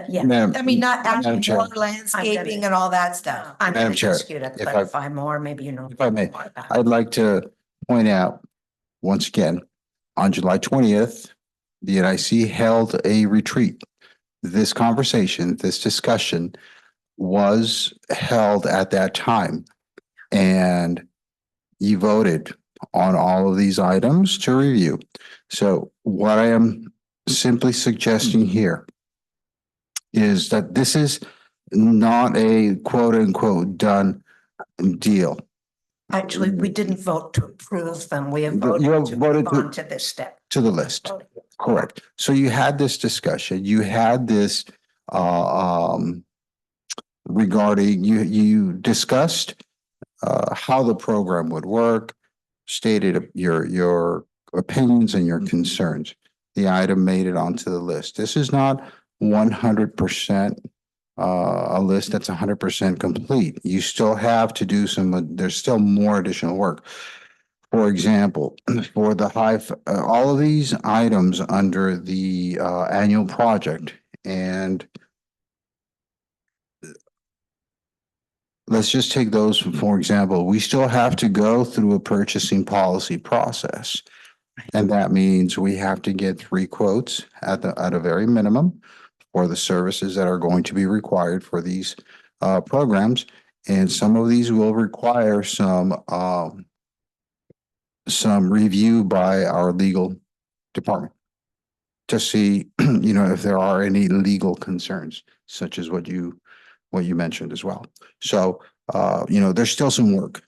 yeah. I mean, not Madam actually Chair. more landscaping and all that stuff. I'm Madam gonna Chair, ask you to if I- clarify more, maybe you know. If I may, more about it. I'd like to point out, once again, on July 20th, the NIC held a retreat. This conversation, this discussion was held at that time. And you voted on all of these items to review. So what I am simply suggesting here is that this is not a quote unquote done deal. Actually, we didn't vote to approve them. We have You voted have to voted move to- on to this step. To the list. Correct. So you had this discussion, you had this regarding, you discussed how the program would work, stated your opinions and your concerns. The item made it onto the list. This is not 100% a list that's 100% complete. You still have to do there's still more additional work. For example, for the all of these items under the annual project, and let's just take those, for example, we still have to go through a purchasing policy process. And that means we have to get 3 quotes at a very minimum for the services that are going to be required for these programs. And some of these will require some review by our legal department to see, if there are any legal concerns, such as what you mentioned as well. So, there's still some work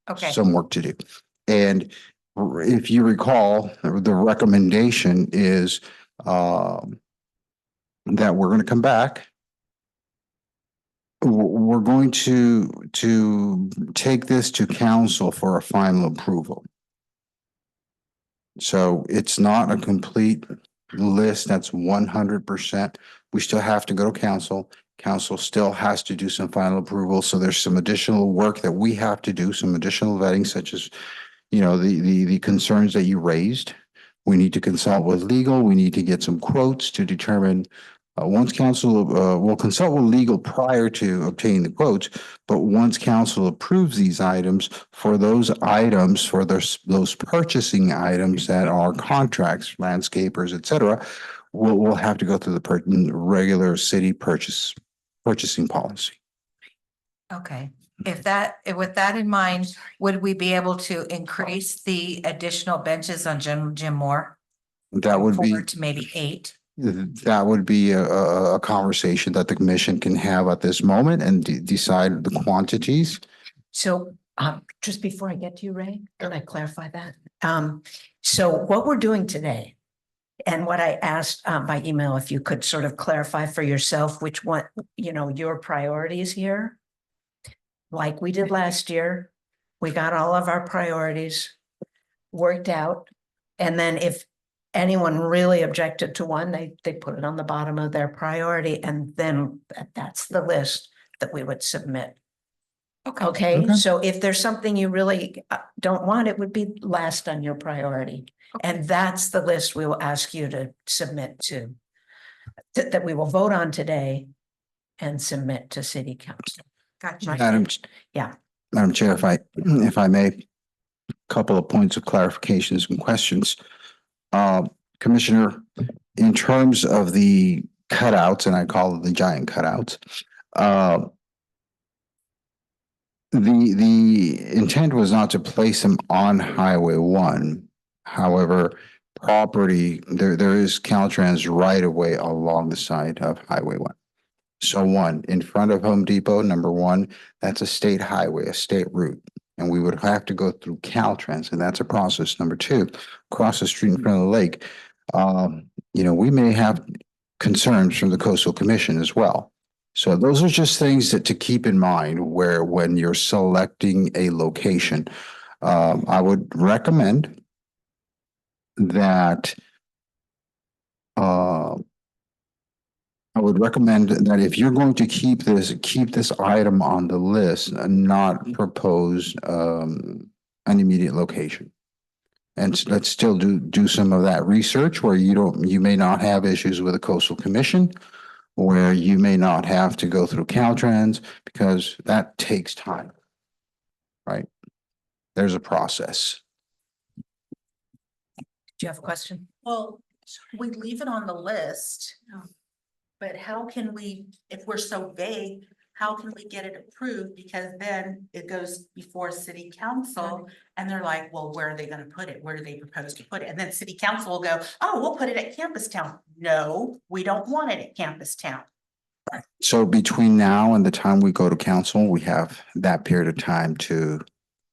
to do. And if you recall, the recommendation is that we're going to come back we're going to take this to council for a final approval. So it's not a complete list that's 100%. We still have to go to council. Council still has to do some final approval. So there's some additional work that we have to do, some additional vetting, such as, you know, the concerns that you raised. We need to consult with legal. We need to get some quotes to determine, once council, will consult with legal prior to obtaining the quotes. But once council approves these items, for those items, for those purchasing items that are contracts, landscapers, et cetera, we'll have to go through the regular city purchasing policy. Okay, with that in mind, would we be able to increase the additional benches on General Jim Moore? That would be. Forward to maybe 8? That would be a conversation that the commission can have at this moment and decide the quantities. So just before I get to you, Ray, can I clarify that? So what we're doing today and what I asked by email, if you could sort of clarify for yourself which one, you know, your priorities here. Like we did last year, we got all of our priorities worked out. And then if anyone really objected to one, they put it on the bottom of their priority, and then that's the list that we would submit. Okay, so if there's something you really don't want, it would be last on your priority. And that's the list we will ask you to submit to, that we will vote on today and submit to city council. Gotcha. Madam Chair, if I may, a couple of points of clarifications and questions. Commissioner, in terms of the cutouts, and I call it the giant cutouts, the intent was not to place them on Highway 1. However, there is Caltrans right of way along the side of Highway 1. So one, in front of Home Depot, number one, that's a state highway, a state route. And we would have to go through Caltrans, and that's a process. Number two, across the street in front of the lake, you know, we may have concerns from the Coastal Commission as well. So those are just things that to keep in mind when you're selecting a location. I would recommend that if you're going to keep this item on the list and not propose an immediate location. And let's still do some of that research where you may not have issues with the Coastal Commission, where you may not have to go through Caltrans, because that takes time. Right? There's a process. Do you have a question? Well, we leave it on the list. But how can we, if we're so vague, how can we get it approved? Because then it goes before city council and they're like, well, where are they gonna put it? Where do they propose to put it? And then city council will go, oh, we'll put it at Campus Town. No, we don't want it at Campus Town. So between now and the time we go to council, we have that period of time to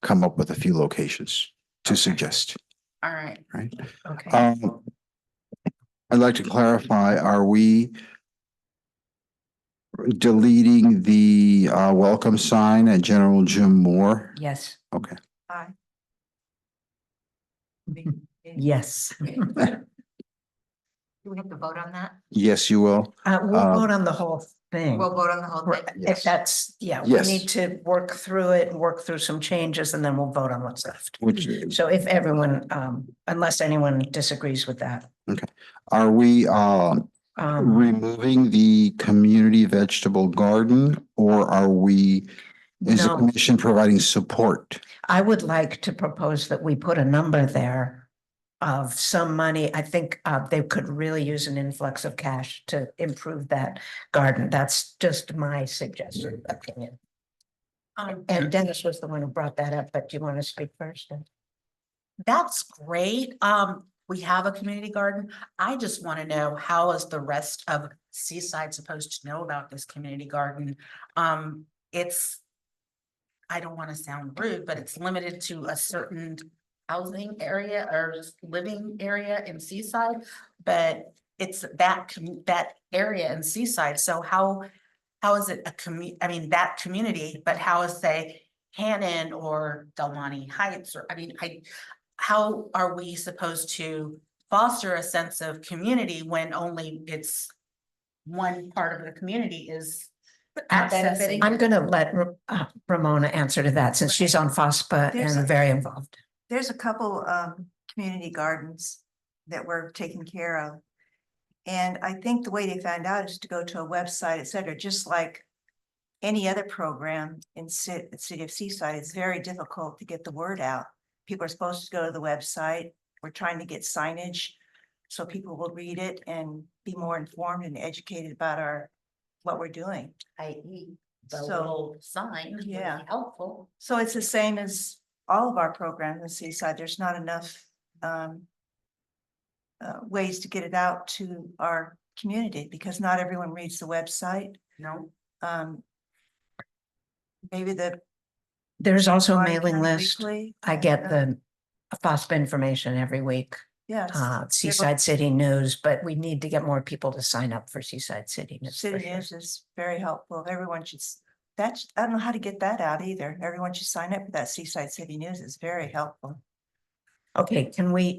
come up with a few locations to suggest. All right. Right? Okay. I'd like to clarify, are we deleting the welcome sign at General Jim Moore? Yes. Okay. Aye. Yes. Do we have to vote on that? Yes, you will. We'll vote on the whole thing. We'll vote on the whole thing. Right, if that's, we Yes. need to work through it and work through some changes, and then we'll vote on what's left. Which, So if everyone, unless anyone disagrees with that. are we Um, removing the community vegetable garden, or is the no, commission providing support? I would like to propose that we put a number there of some money. I think they could really use an influx of cash to improve that garden. That's just my suggestion, opinion. And Dennis was the one who brought that up, but do you want to speak first? That's great. We have a community garden. I just want to know, how is the rest of Seaside supposed to know about this community garden? I don't want to sound rude, but it's limited to a certain housing area or living area in Seaside, but it's that area in Seaside. So how how is it I mean, that community, but how is, say, Hannon or Del Monte Heights, or, how are we supposed to foster a sense of community when only it's one part of the community is benefiting? I'm gonna let Ramona answer to that since she's on FOSPA There's and a- very involved. There's a couple community gardens that we're taking care of. And I think the way they found out is to go to a website, et cetera, just like any other program in the city of Seaside. It's very difficult to get the word out. People are supposed to go to the website. We're trying to get signage so people will read it and be more informed and educated about what we're doing. i.e. the So, little sign would be yeah. helpful. So it's the same as all of our programs in Seaside. There's not enough ways to get it out to our community because not everyone reads the website. No, Maybe There's also a Monterey mailing County list. Weekly. I get the FOSPA information every week, Yes. Seaside City News, but we need to get more people to sign up for Seaside City News. for City sure. News is very helpful. Everyone should, I don't know how to get that out either. Everyone should sign up for that Seaside City News. It's very helpful. Okay, can we,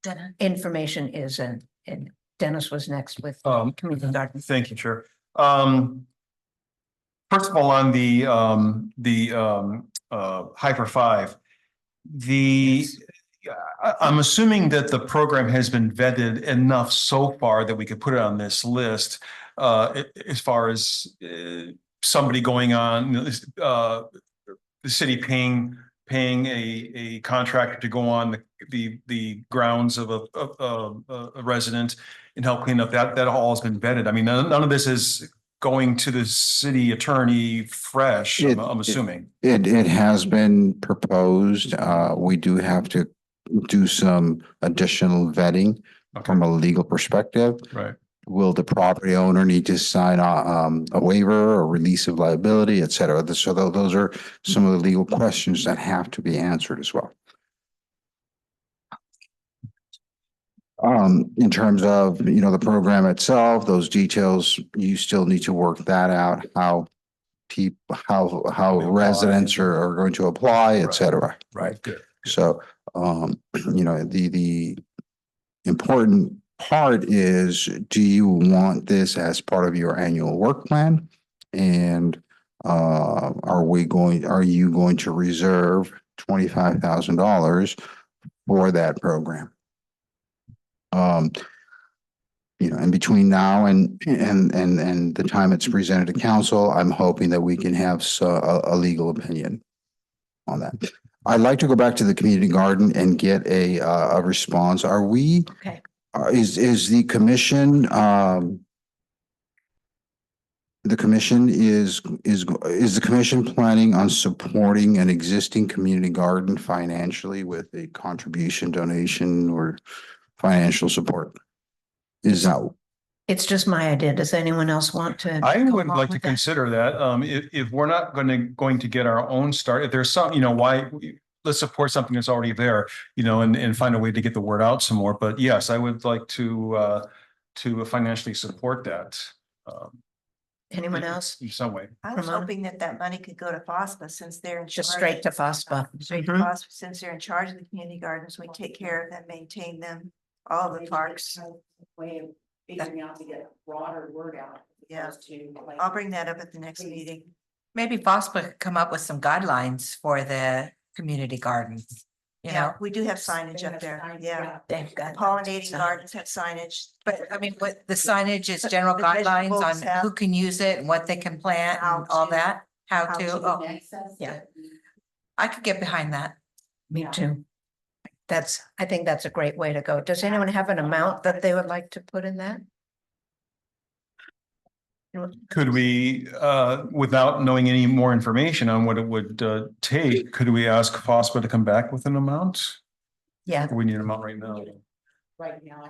Dennis. information is and Dennis was next with community garden. Thank you, Chair. First of all, on the Hyper 5, I'm assuming that the program has been vetted enough so far that we could put it on this list. As far as somebody going on, the city paying a contractor to go on the grounds of a resident and help clean up, that all has been vetted. I mean, none of this is going to the city attorney fresh, I'm assuming. It has been proposed. We do have to do some additional vetting from a legal perspective. Right. Will the property owner need to sign a waiver or release of liability, et cetera? So those are some of the legal questions that have to be answered as well. In terms of, the program itself, those details, you still need to work that out, how residents are going to apply, et cetera. Right, good. So, the important part is, do you want this as part of your annual work plan? And, are you going to reserve $25,000 for that program? And between now and the time it's presented to council, I'm hoping that we can have a legal opinion on that. I'd like to go back to the community garden and get a response. Are we? Okay. Is the commission, the commission planning on supporting an existing community garden financially with a contribution, donation, or financial support? Is that? It's just my idea. Does anyone else want to? I go would along like to with that? consider that. If we're not going to get our own start, if there's some, let's support something that's already there, and find a way to get the word out some more. But yes, I would like to financially support that. Anyone else? In some way. I was Ramona? hoping that money could go to FOSPA since they're in charge. Just straight to FOSPA. Straight to Mhm. FOSPA, since they're in charge of the community gardens, we take care of them, maintain them, all of the parks. Way of figuring out to get a broader word out. Yeah. To like. I'll bring that up at the next meeting. Maybe FOSPA could come up with some guidelines for the community gardens, Yeah, we do have signage up there. Yeah. They've got. Pollinating gardens have signage. But I mean, what the signage is general The guidelines on vegetables have- who can use it and what they can plant How and all to- that, how how to, to oh, Yeah. I could get behind that. Me too. I think that's a great way to go. Does anyone have an amount that they would like to put in that? Could we, without knowing any more information on what it would take, could we ask FOSPA to come back with an amount? Yeah, Or we need an amount right now? Right now,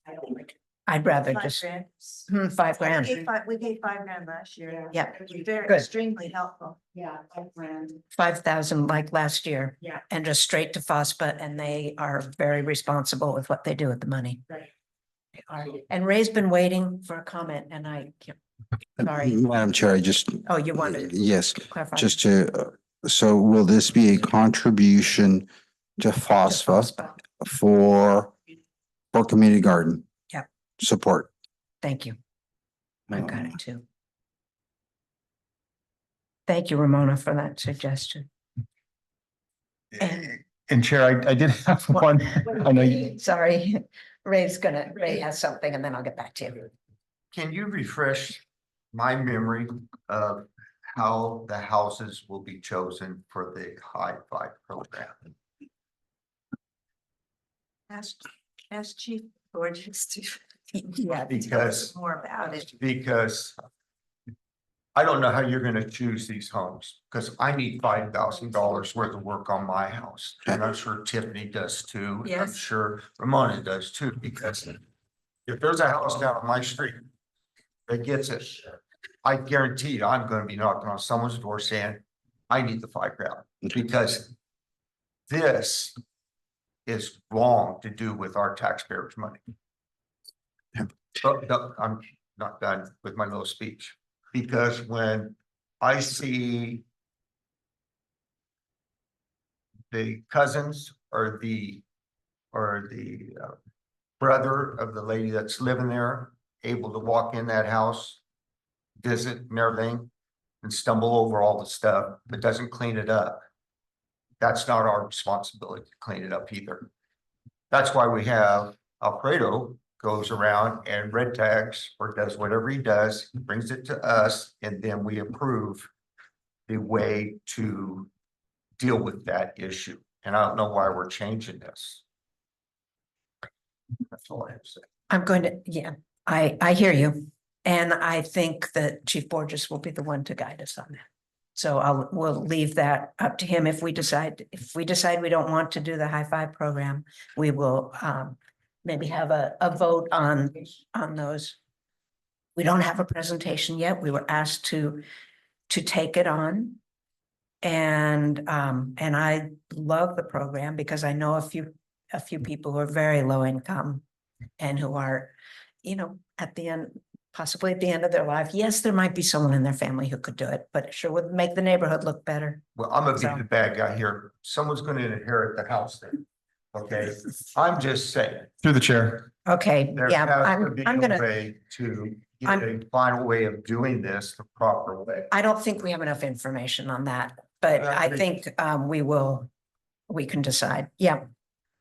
I don't like. I'd rather 5 just, grand. $5,000. We gave $5,000 last year. Yeah. It was very Good. extremely helpful. Yeah, 5 grand. 5,000 like last year. Yeah. And just straight to FOSPA, and they are very responsible with what they do with the money. Right. They are. And Ray's been waiting for a comment, and I Sorry. Madam Chair, I just, Oh, you wanted to yes, clarify? just to, so will this be a contribution to FOSFA FOSFA. for community garden? Yep. Support. Thank you. I've got it too. Thank you, Ramona, for that suggestion. And- And Chair, I did have one, I know you, Sorry, Ray has something and then I'll get back to you. Can you refresh my memory of how the houses will be chosen for the high five program? Ask Chief Borges to. Yeah. Tell us Because- more about it. Because I don't know how you're gonna choose these homes, because I need $5,000 worth of work on my house. And I'm sure Tiffany does too. and I'm Yes. sure Ramona does too, because if there's a house down on my street that gets it, I guarantee you, I'm gonna be knocking on someone's door saying, I need the $5,000, because this is wrong to do with our taxpayers' money. But no, I'm not done with my little speech, because when I see the cousins or the brother of the lady that's living there, able to walk in that house, visit and everything, and stumble over all the stuff, but doesn't clean it up. That's not our responsibility to clean it up either. That's why we have Alfredo goes around and red tags or does whatever he does, brings it to us, and then we approve the way to deal with that issue. And I don't know why we're changing this. That's all I have to say. I'm going to, yeah, I hear you. And I think that Chief Borges will be the one to guide us on that. So we'll leave that up to him. If we decide we don't want to do the high five program, we will maybe have a vote on those. We don't have a presentation yet. We were asked to take it on. And I love the program because I know a few people who are very low income and who are, at the end, possibly at the end of their life. Yes, there might be someone in their family who could do it, but it sure would make the neighborhood look better. Well, I'm gonna So- be the bad guy here. Someone's gonna inherit the house then. Okay, I'm just saying. through the chair. Okay, There yeah, has to be I'm a gonna, way to get a final way of doing this the proper way. I don't think we have enough information on that, but I think we can decide. Yeah,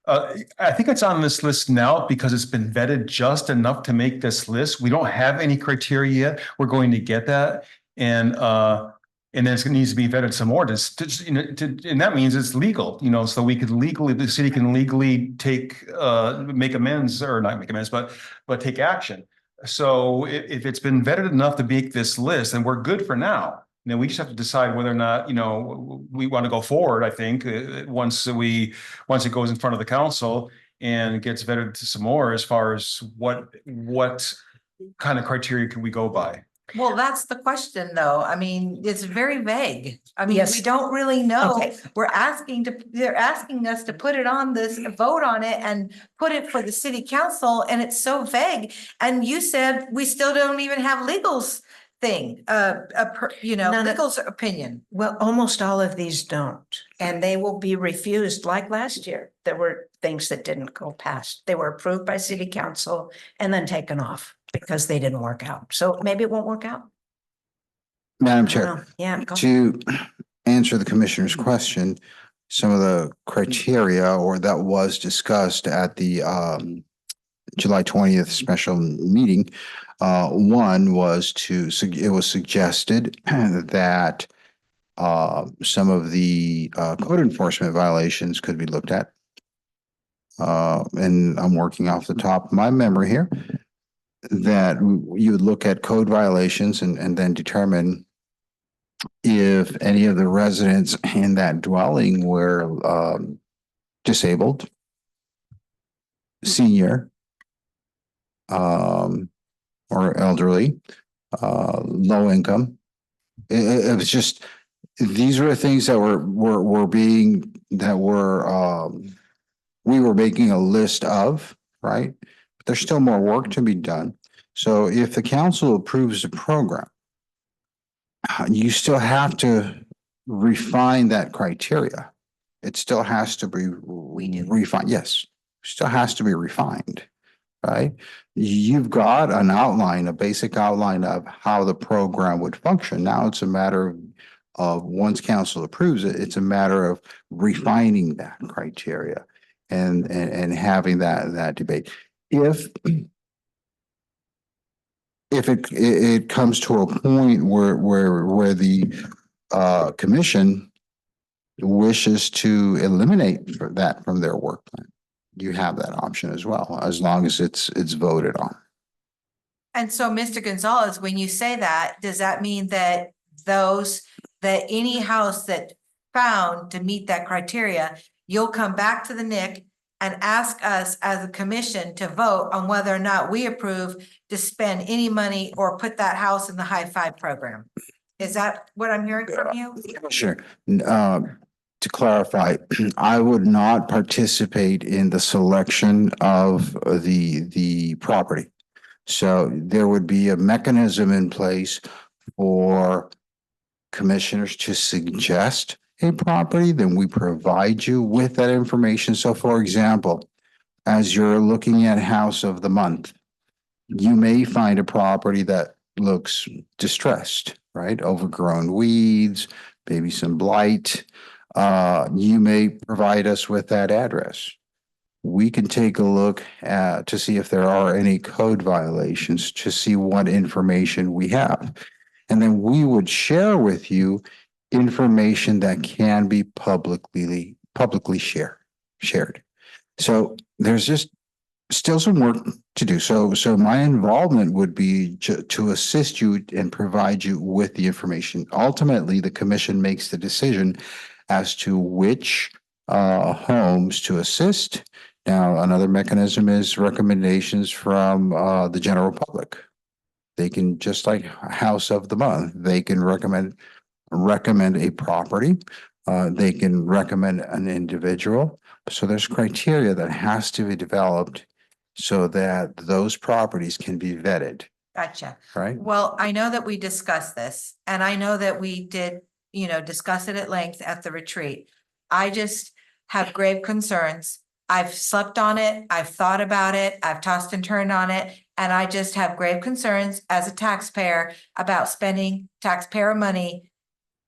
I think it's on this list now because it's been vetted just enough to make this list. We don't have any criteria yet. We're going to get that. And then it needs to be vetted some more and that means it's legal, so we could legally, the city can legally make amends or not make amends, but take action. So if it's been vetted enough to make this list, then we're good for now. Then we just have to decide whether or not, we want to go forward, I think, once it goes in front of the council and gets vetted to some more as far as what kind of criteria can we go by? Well, that's the question, though. I mean, it's very vague. I mean, Yes. we don't really know. Okay. They're asking us to put it on this, vote on it and put it for the city council, and it's so vague. And you said we still don't even have legal's thing, None of- legal's opinion. well, almost all of these don't, and they will be refused like last year. There were things that didn't go past. They were approved by city council and then taken off because they didn't work out. So maybe it won't work out. Madam I don't Chair, know. Yeah. go. to answer the commissioner's question, some of the criteria or that was discussed at the July 20th special meeting. One was it was suggested that some of the code enforcement violations could be looked at. And I'm working off the top of my memory here, that you would look at code violations and then determine if any of the residents in that dwelling were disabled, senior, or elderly, low income. It was just, these were the things that we were making a list of, right? But there's still more work to be done. So if the council approves the program, you still have to refine that criteria. It still has to be refined. Yes, still has to be refined, right? You've got an outline, a basic outline of how the program would function. Now it's a matter of once council approves it, it's a matter of refining that criteria and having that debate. If it comes to a point where the commission wishes to eliminate that from their work plan, you have that option as well, as long as it's voted on. And so, Mr. Gonzalez, when you say that, does that mean that that any house that found to meet that criteria, you'll come back to the NIC and ask us as a commission to vote on whether or not we approve to spend any money or put that house in the high five program? Is that what I'm hearing from you? Sure. To clarify, I would not participate in the selection of the property. So there would be a mechanism in place for commissioners to suggest a property, then we provide you with that information. So for example, as you're looking at House of the Month, you may find a property that looks distressed, right? Overgrown weeds, maybe some blight. You may provide us with that address. We can take a look at to see if there are any code violations, to see what information we have. And then we would share with you information that can be publicly shared. So there's just still some work to do. So my involvement would be to assist you and provide you with the information. Ultimately, the commission makes the decision as to which homes to assist. Now, another mechanism is recommendations from the general public. They can, just like House of the Month, they can recommend a property. They can recommend an individual. So there's criteria that has to be developed so that those properties can be vetted, Gotcha. right? Well, I know that we discussed this and I know that we did, discuss it at length at the retreat. I just have grave concerns. I've slept on it. I've thought about it. I've tossed and turned on it. And I just have grave concerns as a taxpayer about spending taxpayer money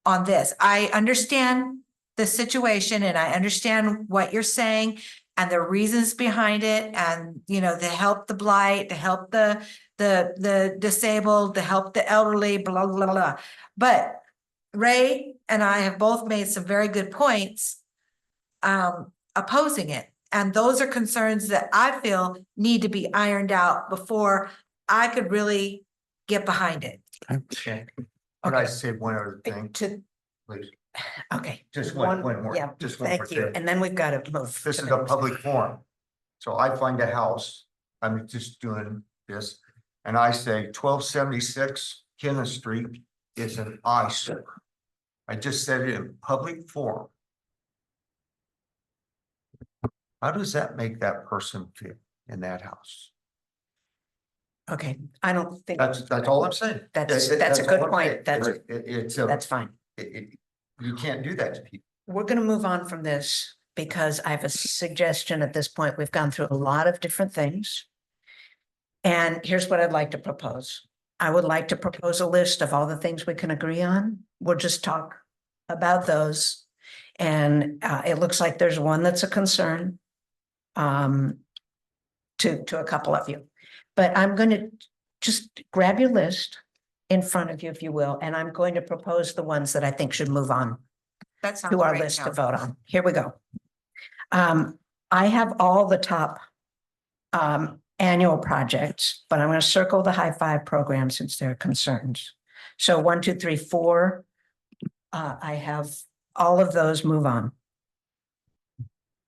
on this. I understand the situation and I understand what you're saying and the reasons behind it and, to help the blight, to help the disabled, to help the elderly, blah, blah, blah. But Ray and I have both made some very good points opposing it. And those are concerns that I feel need to be ironed out before I could really get behind it. Okay. Could I say one other thing, please? Okay. Just one more. Yeah, Just one more thank you. thing. And then we've got to move. This to is the a next. public forum. So I find a house, I'm just doing this, and I say 1276 Kenneth Street is an eyesore. I just said it in public forum. How does that make that person feel in that house? Okay, I don't think. That's all I'm saying. That's a good all I'm point. saying. It's fine. you can't do that to people. We're going to move on from this because I have a suggestion at this point. We've gone through a lot of different things. And here's what I'd like to propose. I would like to propose a list of all the things we can agree on. We'll just talk about those. And it looks like there's one that's a concern to a couple of you. But I'm going to just grab your list in front of you, if you will, and I'm going to propose the ones that I think should move on That sounds to our great, list to Cal. vote on. Here we go. I have all the top annual projects, but I'm going to circle the high five program since there are concerns. So 1, 2, 3, 4. I have all of those move on.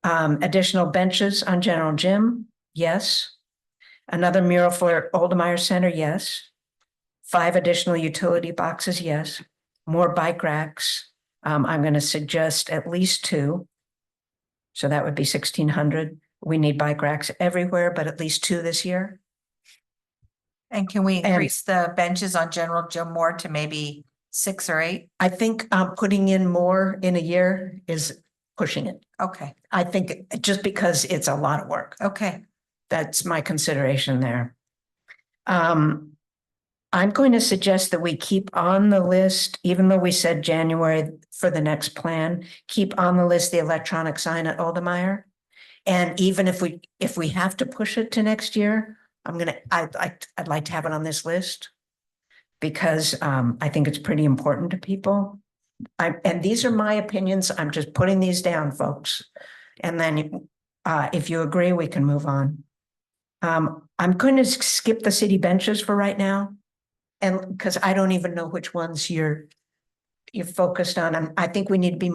Additional benches on General Gym, yes. Another mural for Oldemeyer Center, yes. 5 additional utility boxes, yes. More bike racks. I'm going to suggest at least 2. So that would be 1,600. We need bike racks everywhere, but at least 2 this year. And can we And- increase the benches on General Jim Moore to maybe 6 or 8? I think putting in more in a year is pushing it. Okay, I think just because it's a lot of work. okay. That's my consideration there. I'm going to suggest that we keep on the list, even though we said January for the next plan, keep on the list the electronic sign at Oldemeyer. And even if we have to push it to next year, I'd like to have it on this list. Because I think it's pretty important to people. And these are my opinions. I'm just putting these down, folks. And then if you agree, we can move on. I'm going to skip the city benches for right now. And because I don't even know which ones you're focused on. And I think we need to be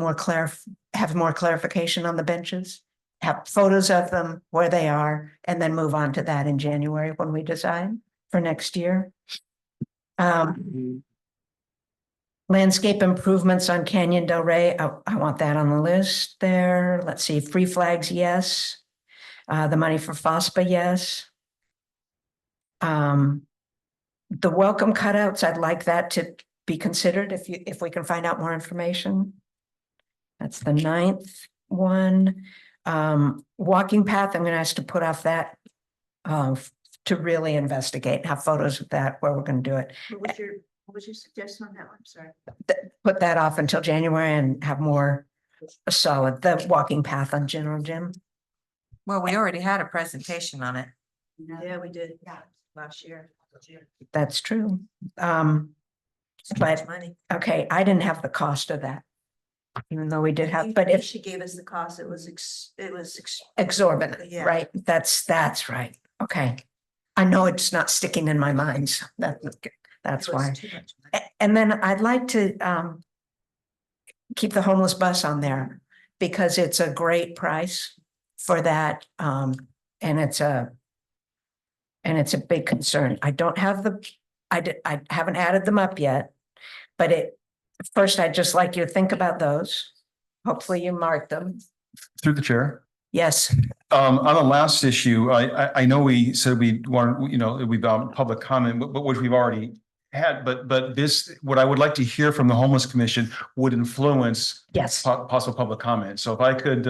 have more clarification on the benches. Have photos of them, where they are, and then move on to that in January when we decide for next year. Landscape improvements on Canyon Del Rey, I want that on the list there. Let's see, free flags, yes. The money for FOSPA, yes. The welcome cutouts, I'd like that to be considered if we can find out more information. That's the 9th one. Walking path, I'm gonna ask to put off that to really investigate, have photos of that, where we're gonna do it. What was your suggestion on that one? Sorry. Put that off until January and have more solid, the walking path on General Gym. Well, we already had a presentation on it. Yeah, we did. Last year. That's true. Too much But, money. okay, I didn't have the cost of that. Even though we did I have, think but when if she gave us the cost, it was exorbitant, Yeah. right? That's right. Okay. I know it's not sticking in my mind. So that's it was why. too much money. And then I'd like to keep the homeless bus on there because it's a great price for that. And it's a big concern. I don't have I haven't added them up yet, but first, I'd just like you to think about those. Hopefully you mark them. Through the chair. Yes, On the last issue, I know we said we want, we've public comment, but which we've already had, but this, what I would like to hear from the homeless commission would influence yes, possible public comment. So if I could,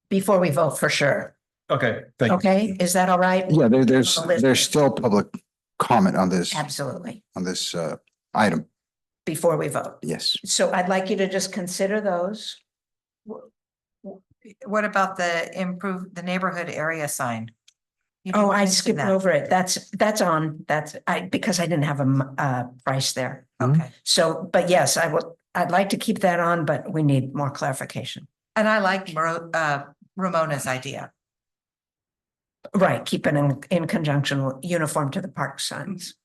before we vote for sure. okay, thank you. Okay, is that all right? Yeah, there's still public comment on this Absolutely, item. before we vote. Yes. So I'd like you to just consider those. What about the neighborhood area sign? You didn't Oh, I mention skipped that. over it. That's on, because I didn't have a price there. Okay, So, but yes, I'd like to keep that on, but we need more clarification. and I like Ramona's idea. Right, keep it in conjunction with uniform to the park signs.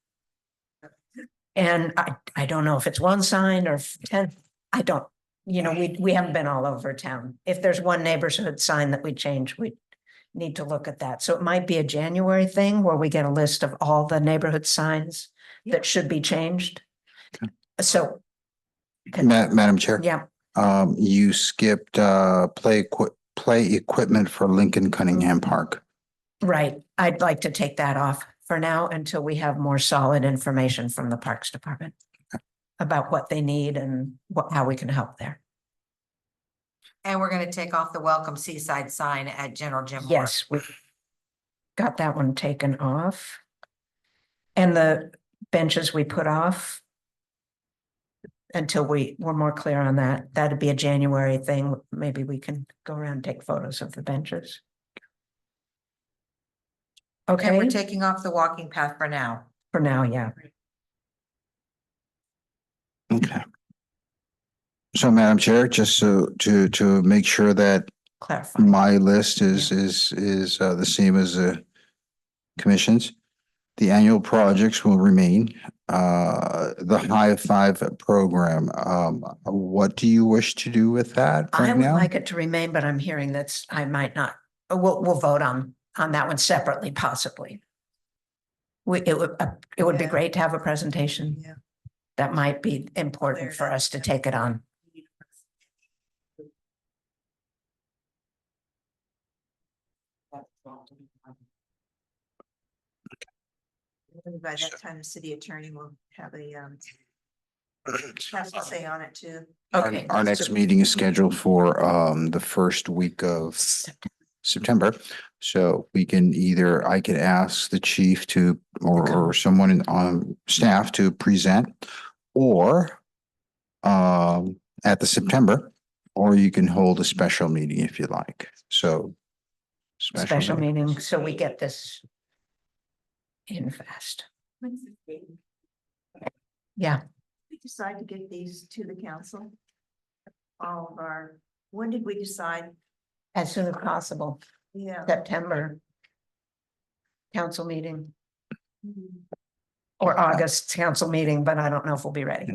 And I don't know if it's one sign or 10, I don't, we haven't been all over town. If there's one neighborhood sign that we change, we need to look at that. So it might be a January thing where we get a list of all the neighborhood signs that should be changed. So. Madam Chair. Yeah, You skipped play equipment for Lincoln Cunningham Park. right. I'd like to take that off for now until we have more solid information from the Parks Department about what they need and how we can help there. And we're gonna take off the welcome seaside sign at General Jim Moore. Yes, we got that one taken off. And the benches we put off until we were more clear on that. That'd be a January thing. Maybe we can go around and take photos of the benches. And we're Okay, taking off the walking path for now. for now, yeah. Okay. So Madam Chair, just to make sure that Clarify. my list is the same as the commission's. The annual projects will remain. The High Five program, what do you wish to do with that I right would now? like it to remain, but I'm hearing I might not. We'll vote on that one separately, possibly. It would be Yeah. great to have a presentation. Yeah. That might be important for us to take it on. And by that time, the city attorney will have have to say on it too. Okay. Our next so- meeting is scheduled for the first week of September. So we can either, I could ask the chief to, or someone on staff to present, or at the September, or you can hold a special meeting if you like. So Special meeting, so we get this in fast. Yeah, We decide to get these to the council. All of our, when did we decide? as soon as possible, Yeah. September. Council meeting. Or August council meeting, but I don't know if we'll be ready.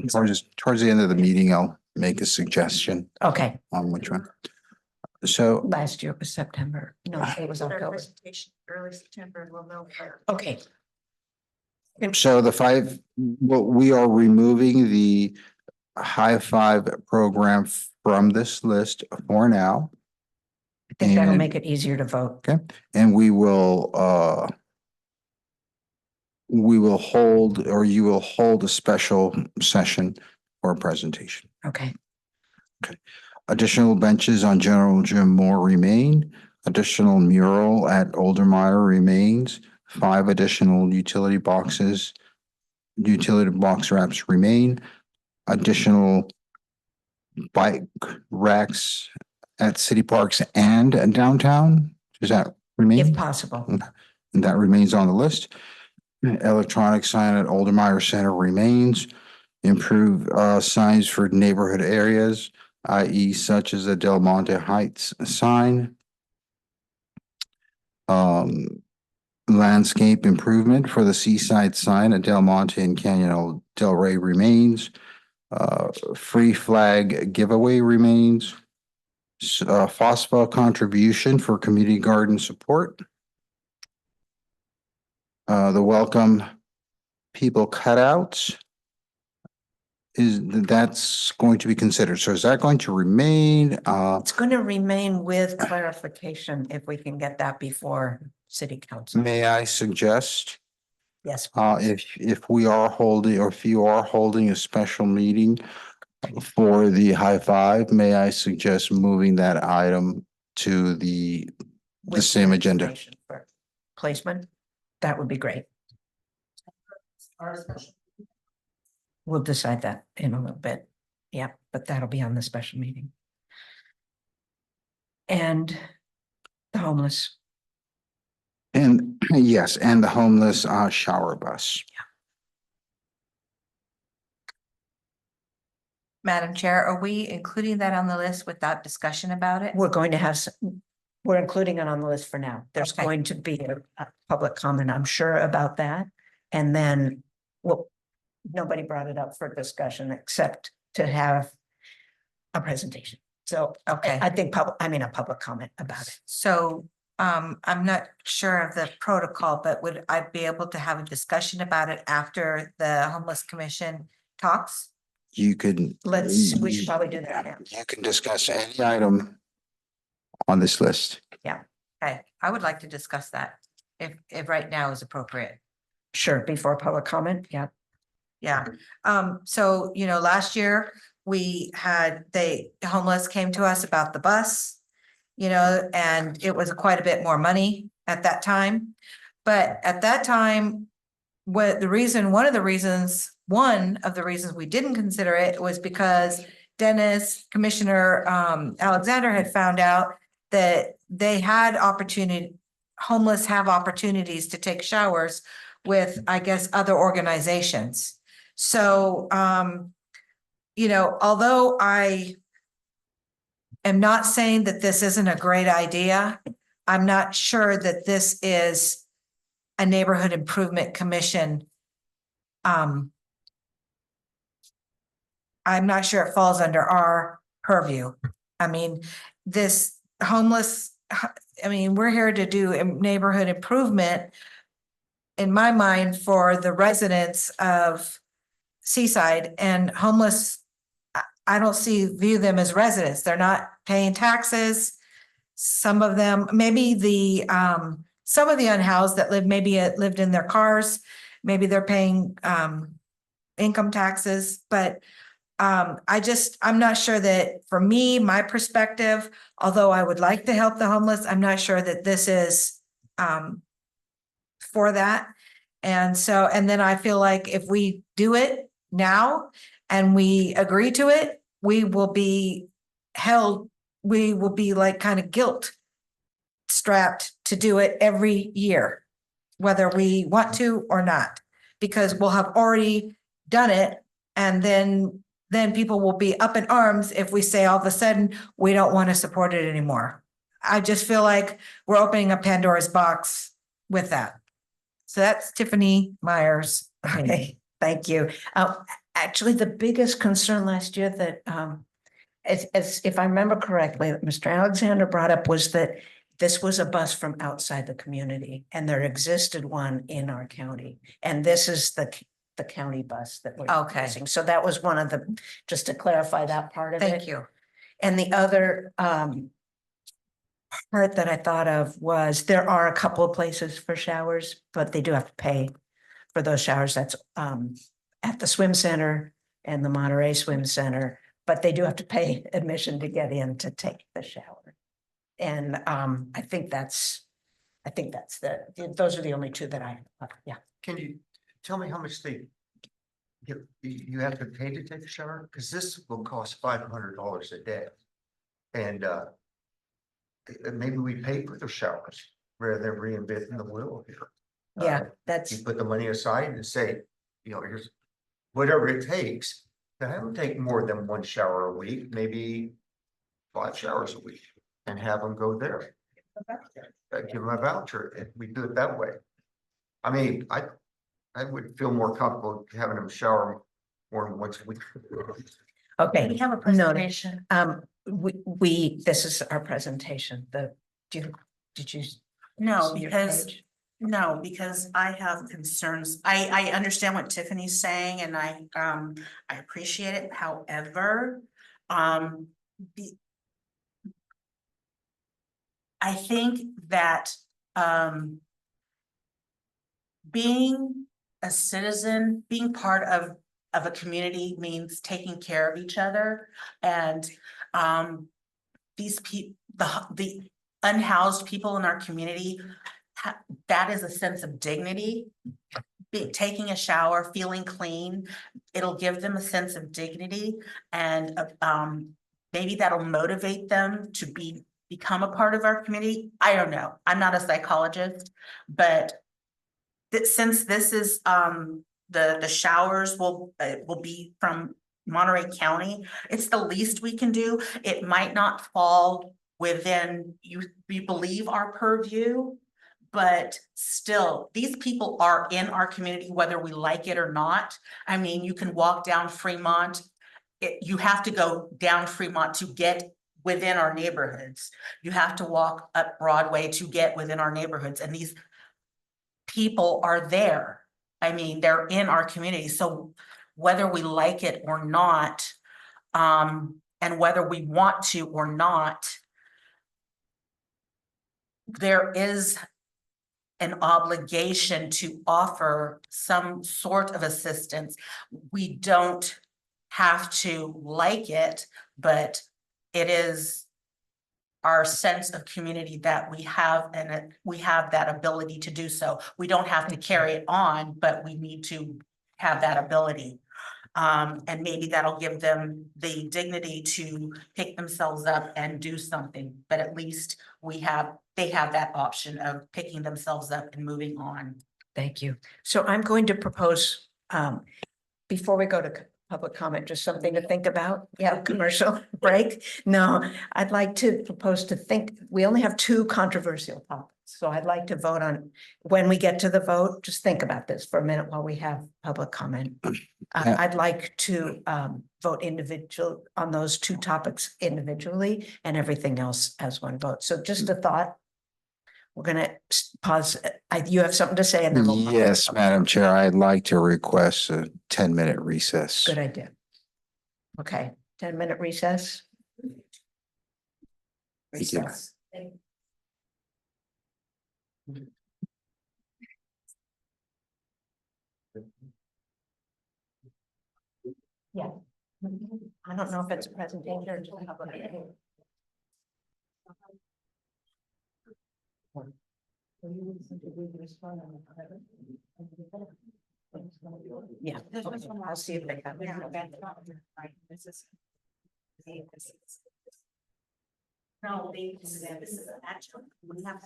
Towards the end of the meeting, I'll make a suggestion Okay, on which one. So last year was September. No, it was Our October. presentation early September, and we'll know. Okay, So the five, well, we are removing the high five program from this list for now. I think that'll And- make it easier to vote. And we will hold, or you will hold a special session for a presentation. Okay, Additional benches on General Jim Moore remain. Additional mural at Oldermeyer remains. 5 additional utility box wraps remain. Additional bike racks at city parks and downtown. Does that remain? if possible. And that remains on the list. Electronic sign at Oldermeyer Center remains. Improve signs for neighborhood areas, i.e. such as the Del Monte Heights sign. Landscape improvement for the seaside sign at Del Monte and Canyon Del Rey remains. Free flag giveaway remains. FOSFA contribution for community garden support. The welcome people cutouts that's going to be considered. So is that going to remain? It's going to remain with clarification if we can get that before city council. May I suggest, Yes, if we are holding, or if you are holding a special meeting for the high five, may I suggest moving that item to the with same agenda? information for Placement, that would be great. We'll decide that in a little bit. Yeah, but that'll be on the special meeting. And the homeless. And yes, and the homeless shower bus. Madam Chair, are we including that on the list without discussion about it? We're going to have, we're including it on the list for now. There's Okay. going to be a public comment, I'm sure, about that. And then, well, nobody brought it up for discussion except to have a presentation. So Okay. I think a public comment about it. So I'm not sure of the protocol, but would I be able to have a discussion about it after the homeless commission talks? You could. We should probably do that now. You can discuss any item on this list. Okay, I would like to discuss that if right now is appropriate. Sure, before public comment, yeah. Yeah, so, last year we had, homeless came to us about the bus. And it was quite a bit more money at that time. But at that time, one of the reasons we didn't consider it was because Commissioner Alexander had found out that they had homeless have opportunities to take showers with, I guess, other organizations. So, although I am not saying that this isn't a great idea, I'm not sure that this is a neighborhood improvement commission. I'm not sure it falls under our purview. I mean, this homeless, we're here to do a neighborhood improvement, in my mind, for the residents of Seaside, and homeless, I don't view them as residents. They're not paying taxes. Some of them, maybe some of the unhoused that lived in their cars, maybe they're paying income taxes, but I'm not sure that for me, my perspective, although I would like to help the homeless, I'm not sure that this is for that. And so, and then I feel like if we do it now and we agree to it, we will be held, we will be like kind of guilt strapped to do it every year, whether we want to or not, because we'll have already done it. And then people will be up in arms if we say all of a sudden, we don't want to support it anymore. I just feel like we're opening a Pandora's box with that. So that's Tiffany Myers. Okay, thank you. Actually, the biggest concern last year that, as if I remember correctly, that Mr. Alexander brought up was that this was a bus from outside the community and there existed one in our county. And this is the county bus that we're Okay. using. So that was one of the, just to clarify that part of it. Thank you. And the other part that I thought of was there are a couple of places for showers, but they do have to pay for those showers. That's at the swim center and the Monterey Swim Center, but they do have to pay admission to get in to take the shower. And I think that's those are the only two that yeah. Can you tell me how much you have to pay to take a shower? Because this will cost $500 a day. And maybe we pay for the showers rather than reinventing the wheel here. Yeah, that's, You put the money aside and say, here's whatever it takes. To have them take more than one shower a week, maybe 5 showers a week, and have them go there. Give them a voucher, and we do it that way. I mean, I would feel more comfortable having them shower more than once a week. okay. We have a Noted. presentation. This is our presentation. Did you? No, see your because page? No, because I have concerns. I understand what Tiffany's saying and I appreciate it. However, I think that being a citizen, being part of a community means taking care of each other. And these people, the unhoused people in our community, that is a sense of dignity. Taking a shower, feeling clean, it'll give them a sense of dignity, and maybe that'll motivate them to become a part of our community. I don't know. I'm not a psychologist, but since this is the showers will be from Monterey County, it's the least we can do. It might not fall within you believe our purview. But still, these people are in our community, whether we like it or not. I mean, you can walk down Fremont. You have to go down Fremont to get within our neighborhoods. You have to walk up Broadway to get within our neighborhoods. And these people are there. I mean, they're in our community. So whether we like it or not, and whether we want to or not, there is an obligation to offer some sort of assistance. We don't have to like it, but it is our sense of community that we have, and we have that ability to do so. We don't have to carry it on, but we need to have that ability. And maybe that'll give them the dignity to pick themselves up and do something, but at least they have that option of picking themselves up and moving on. Thank you. So I'm going to propose, before we go to public comment, just something to think about. Yeah, commercial break. No, I'd like to propose to think, we only have 2 controversial topics. So I'd like to vote on, when we get to the vote, just think about this for a minute while we have public comment. I'd like to vote individual on those 2 topics individually and everything else as one vote. So just a thought. We're gonna pause. You have something to say and then we'll. Yes, Madam Chair, I'd like to request a 10-minute recess. Good idea. Okay, 10-minute recess. Thank you. Recess. Yeah. I don't know if it's a presentation or just a public hearing. Yeah, okay, I'll see if they have. No, this is actually, we have.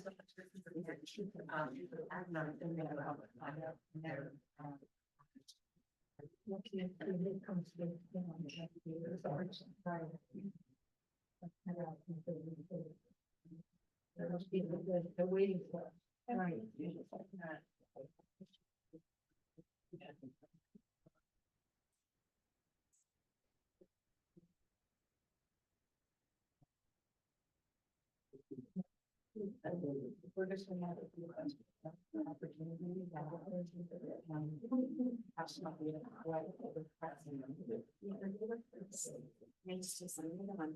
They're waiting for. Right. We're just gonna have an opportunity. Have somebody Needs to send me the money.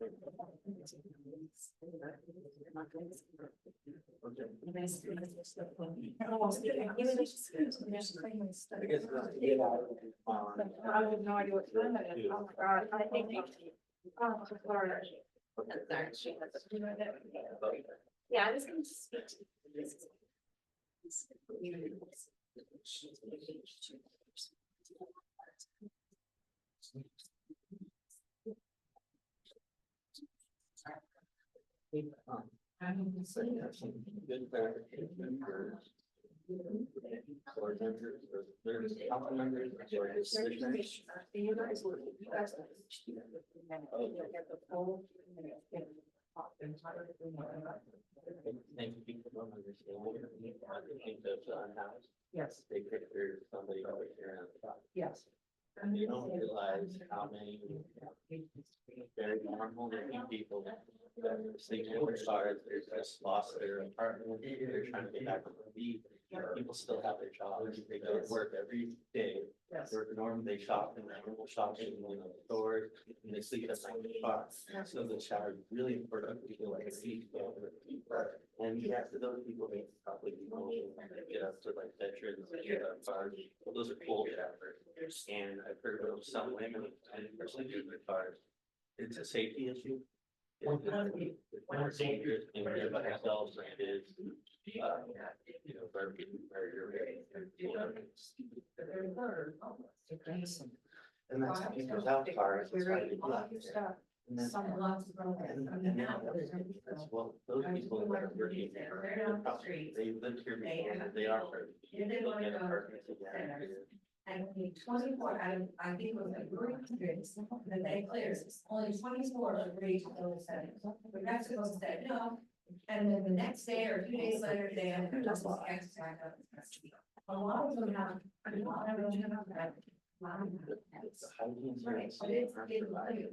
I have no idea what time it is. Oh my God, I think. Oh, Lord. Yeah, I was going to speak to this. Yes. They picture somebody over here on the top. Yes. And you don't realize how many very normal looking people that are sleeping in their cars, they're just lost their apartment, they're trying to get back on their feet. People still have their jobs, they go to work every day. Yes. Normally they shop in normal shopping, stores, and they sleep at night in the car. So the shower is really important for people like sleep. And yeah, for those people, they probably get up to like veterans, get up, well, those are cool showers. And I've heard of some women and sleeping in their cars. It's a safety issue. It's more dangerous and they're by themselves than it is, you know, and that's how people without cars. It's hard to get. And then, and now, well, those people that are working there, they lived here before, they are hurt. They get apartments again. And only 24, I think it was like 300, that they cleared, only 24 agreed to those settings. But Mexico said no, and then the next day or 2 days later, they had to just exercise. A lot of them have, a lot of them have that. Right, but it's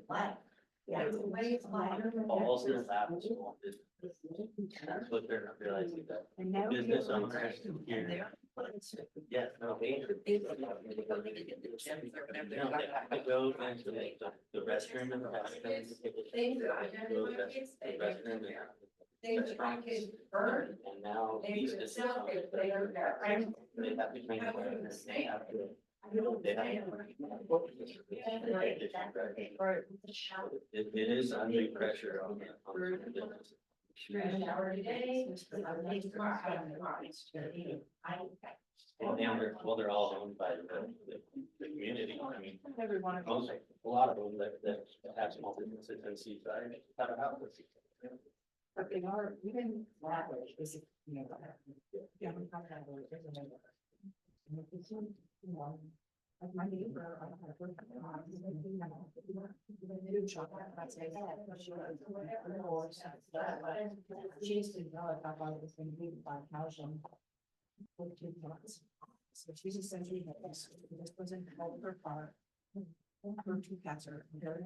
flat. Yeah, it's a way it's flat. All their labs is, that's what they're not realizing that business owners here. Yeah, no, they. They go into the restroom and the bathroom. The restroom and. And now these business owners, they have to train them. They have to. It is under pressure on the business. And they're all owned by the community. I mean, most, a lot of them that have small businesses in Seaside have a house. But they are, even language is, you know. Yeah. Like my neighbor, she used to know if I thought it was going to be by housing. So she's essentially, this wasn't help her car. Her two cats are very,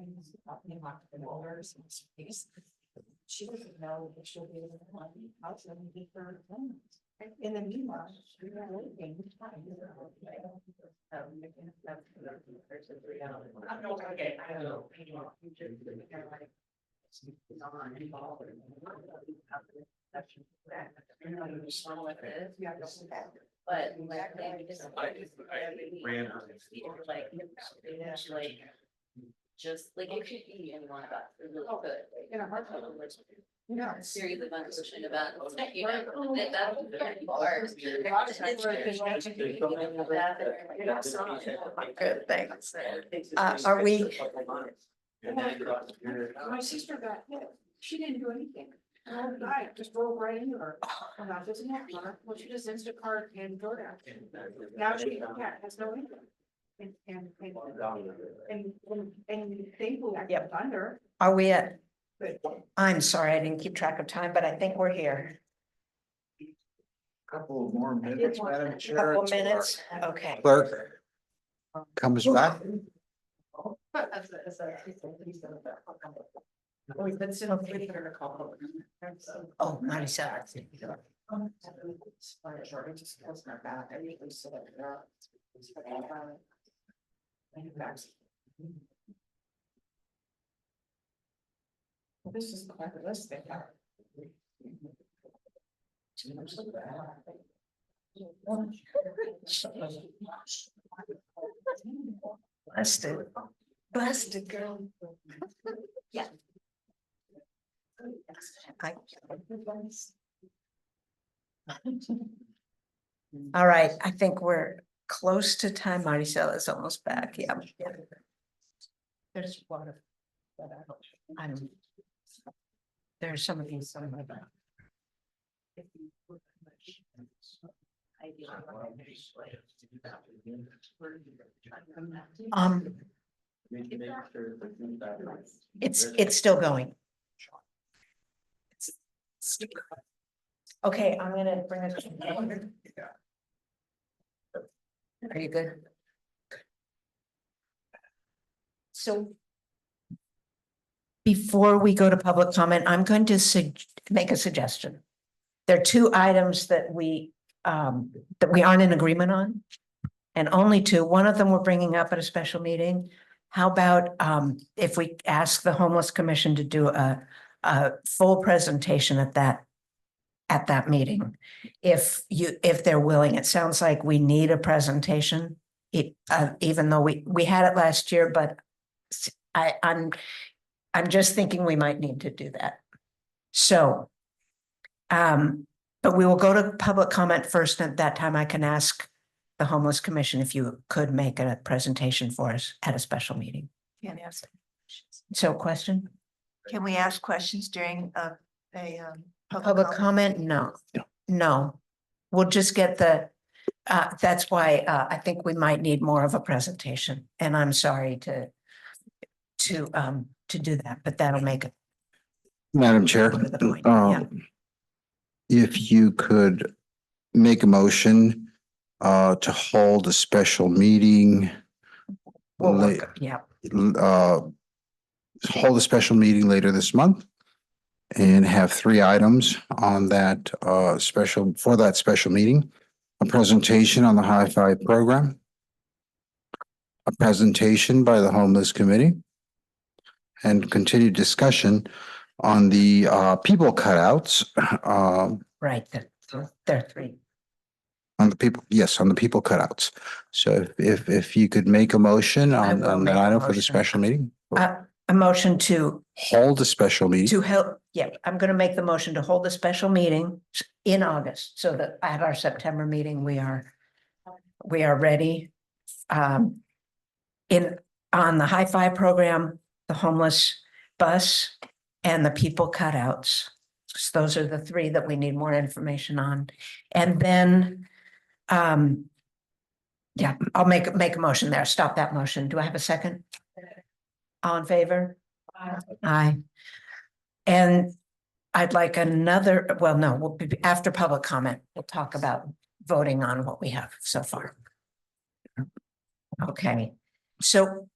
locked in orders and space. She doesn't know if she'll be able to find the house and give her. In the meanwhile, we were waiting. I don't know. But. Just like it could be anyone about it really could. Yeah. Series of unfortunate events, you know, that's hard. Good, thanks. Are we? My sister got hit. She didn't do anything. I just drove right into her. And that doesn't have her. Well, she just Instacart and DoorDash. Now she has no income. And thankfully I Yep. kept under. Are we at? But I'm sorry, I didn't keep track of time, but I think we're here. Couple of more minutes, Madam Chair. Couple minutes, okay. Clerk comes back. Oh, 97. this is quite a list they have. Busted. Busted, girl. Yeah. All right, I think we're close to time. Maricela is almost back, yeah. There's water. But I don't. There's some of these on my back. It's still going. Okay, I'm gonna bring it. Are you good? So. Before we go to public comment, I'm going to make a suggestion. There are two items that we aren't in agreement on. And only two. One of them we're bringing up at a special meeting. How about if we ask the Homeless Commission to do a full presentation at that meeting? If they're willing, it sounds like we need a presentation. Even though we had it last year, but I'm just thinking we might need to do that. So, but we will go to public comment first. At that time, I can ask the Homeless Commission if you could make a presentation for us at a special meeting. Can't ask. So, question? Can we ask questions during Public comment? No, no. We'll just get the, that's why I think we might need more of a presentation. And I'm sorry to do that, but that'll make it. Madam Chair, Yeah. if you could make a motion to hold a special meeting. Yeah. Hold a special meeting later this month and have 3 items on that special meeting. A presentation on the High Five program, a presentation by the Homeless Committee, and continued discussion on the people cutouts. Right, there are 3. On the people, yes, on the people cutouts. So if you could make a motion I will on make that a item for the motion. special meeting. A motion to Hold a special meeting. help, yeah, I'm gonna make the motion to hold a special meeting in August, so that at our September meeting, we are ready. On the High Five program, the homeless bus, and the people cutouts. So those are the 3 that we need more information on. And then, yeah, I'll make a motion there. Stop that motion. Do I have a second? All in favor? Aye. And I'd like another, well, no, we'll be after public comment, we'll talk about voting on what we have so far. Okay, so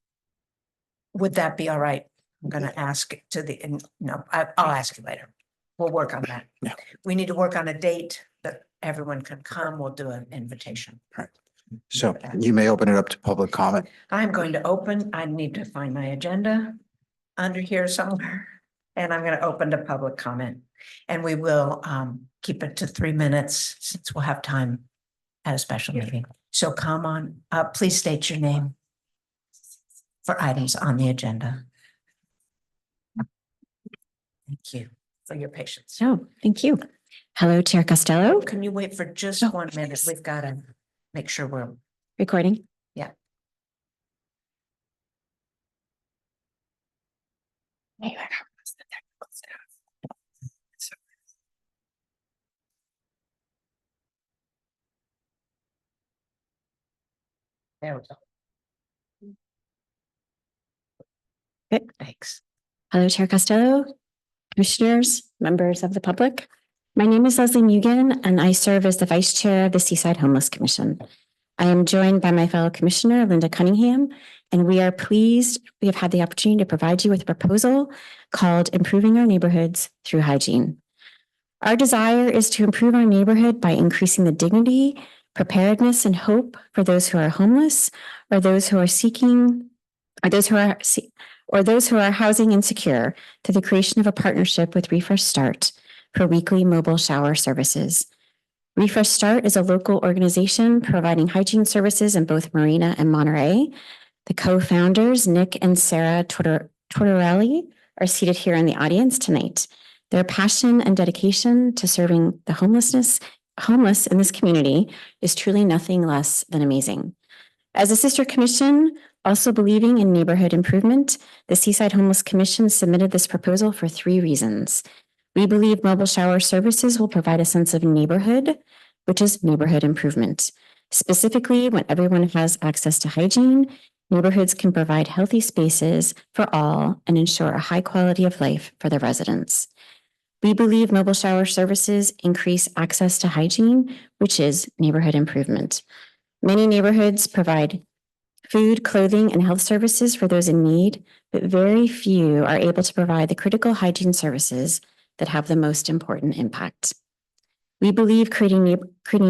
would that be all right? I'm gonna ask to no, I'll ask you later. We'll work on that. Yeah. We need to work on a date that everyone can come. We'll do an invitation. So you may open it up to public comment. I'm going to open, I need to find my agenda under here somewhere. And I'm going to open to public comment. And we will keep it to 3 minutes since we'll have time at a special meeting. So come on, please state your name for items on the agenda. Thank you for your patience. Oh, thank you. Hello, Chair Costello. Can you wait for just 1 minute? We've got to make sure we're Recording. Yeah. There we go. Okay. Thanks. Hello, Chair Costello, commissioners, members of the public. My name is Leslie Mugan, and I serve as the Vice Chair of the Seaside Homeless Commission. I am joined by my fellow Commissioner, Linda Cunningham, and we are pleased we have had the opportunity to provide you with a proposal called Improving Our Neighborhoods Through Hygiene. Our desire is to improve our neighborhood by increasing the dignity, preparedness, and hope for those who are homeless, or those who are seeking, or those who are housing insecure, through the creation of a partnership with Refresh Start for weekly mobile shower services. Refresh Start is a local organization providing hygiene services in both Marina and Monterey. The co-founders, Nick and Sarah Tortorelli, are seated here in the audience tonight. Their passion and dedication to serving the homeless in this community is truly nothing less than amazing. As a sister commission, also believing in neighborhood improvement, the Seaside Homeless Commission submitted this proposal for 3 reasons. We believe mobile shower services will provide a sense of neighborhood, which is neighborhood improvement. Specifically, when everyone has access to hygiene, neighborhoods can provide healthy spaces for all and ensure a high quality of life for the residents. We believe mobile shower services increase access to hygiene, which is neighborhood improvement. Many neighborhoods provide food, clothing, and health services for those in need, but very few are able to provide the critical hygiene services that have the most important impact. We believe creating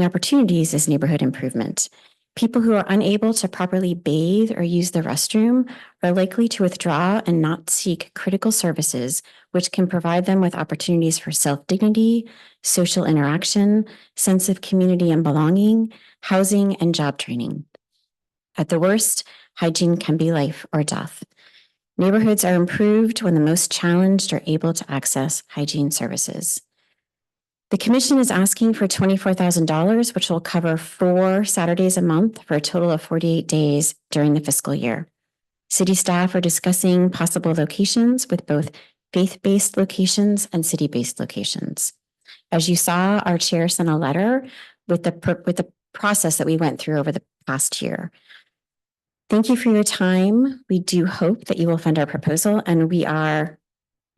opportunities is neighborhood improvement. People who are unable to properly bathe or use the restroom are likely to withdraw and not seek critical services, which can provide them with opportunities for self-dignity, social interaction, sense of community and belonging, housing, and job training. At the worst, hygiene can be life or death. Neighborhoods are improved when the most challenged are able to access hygiene services. The commission is asking for $24,000, which will cover 4 Saturdays a month for a total of 48 days during the fiscal year. City staff are discussing possible locations with both faith-based locations and city-based locations. As you saw, our chair sent a letter with the process that we went through over the past year. Thank you for your time. We do hope that you will fund our proposal, and we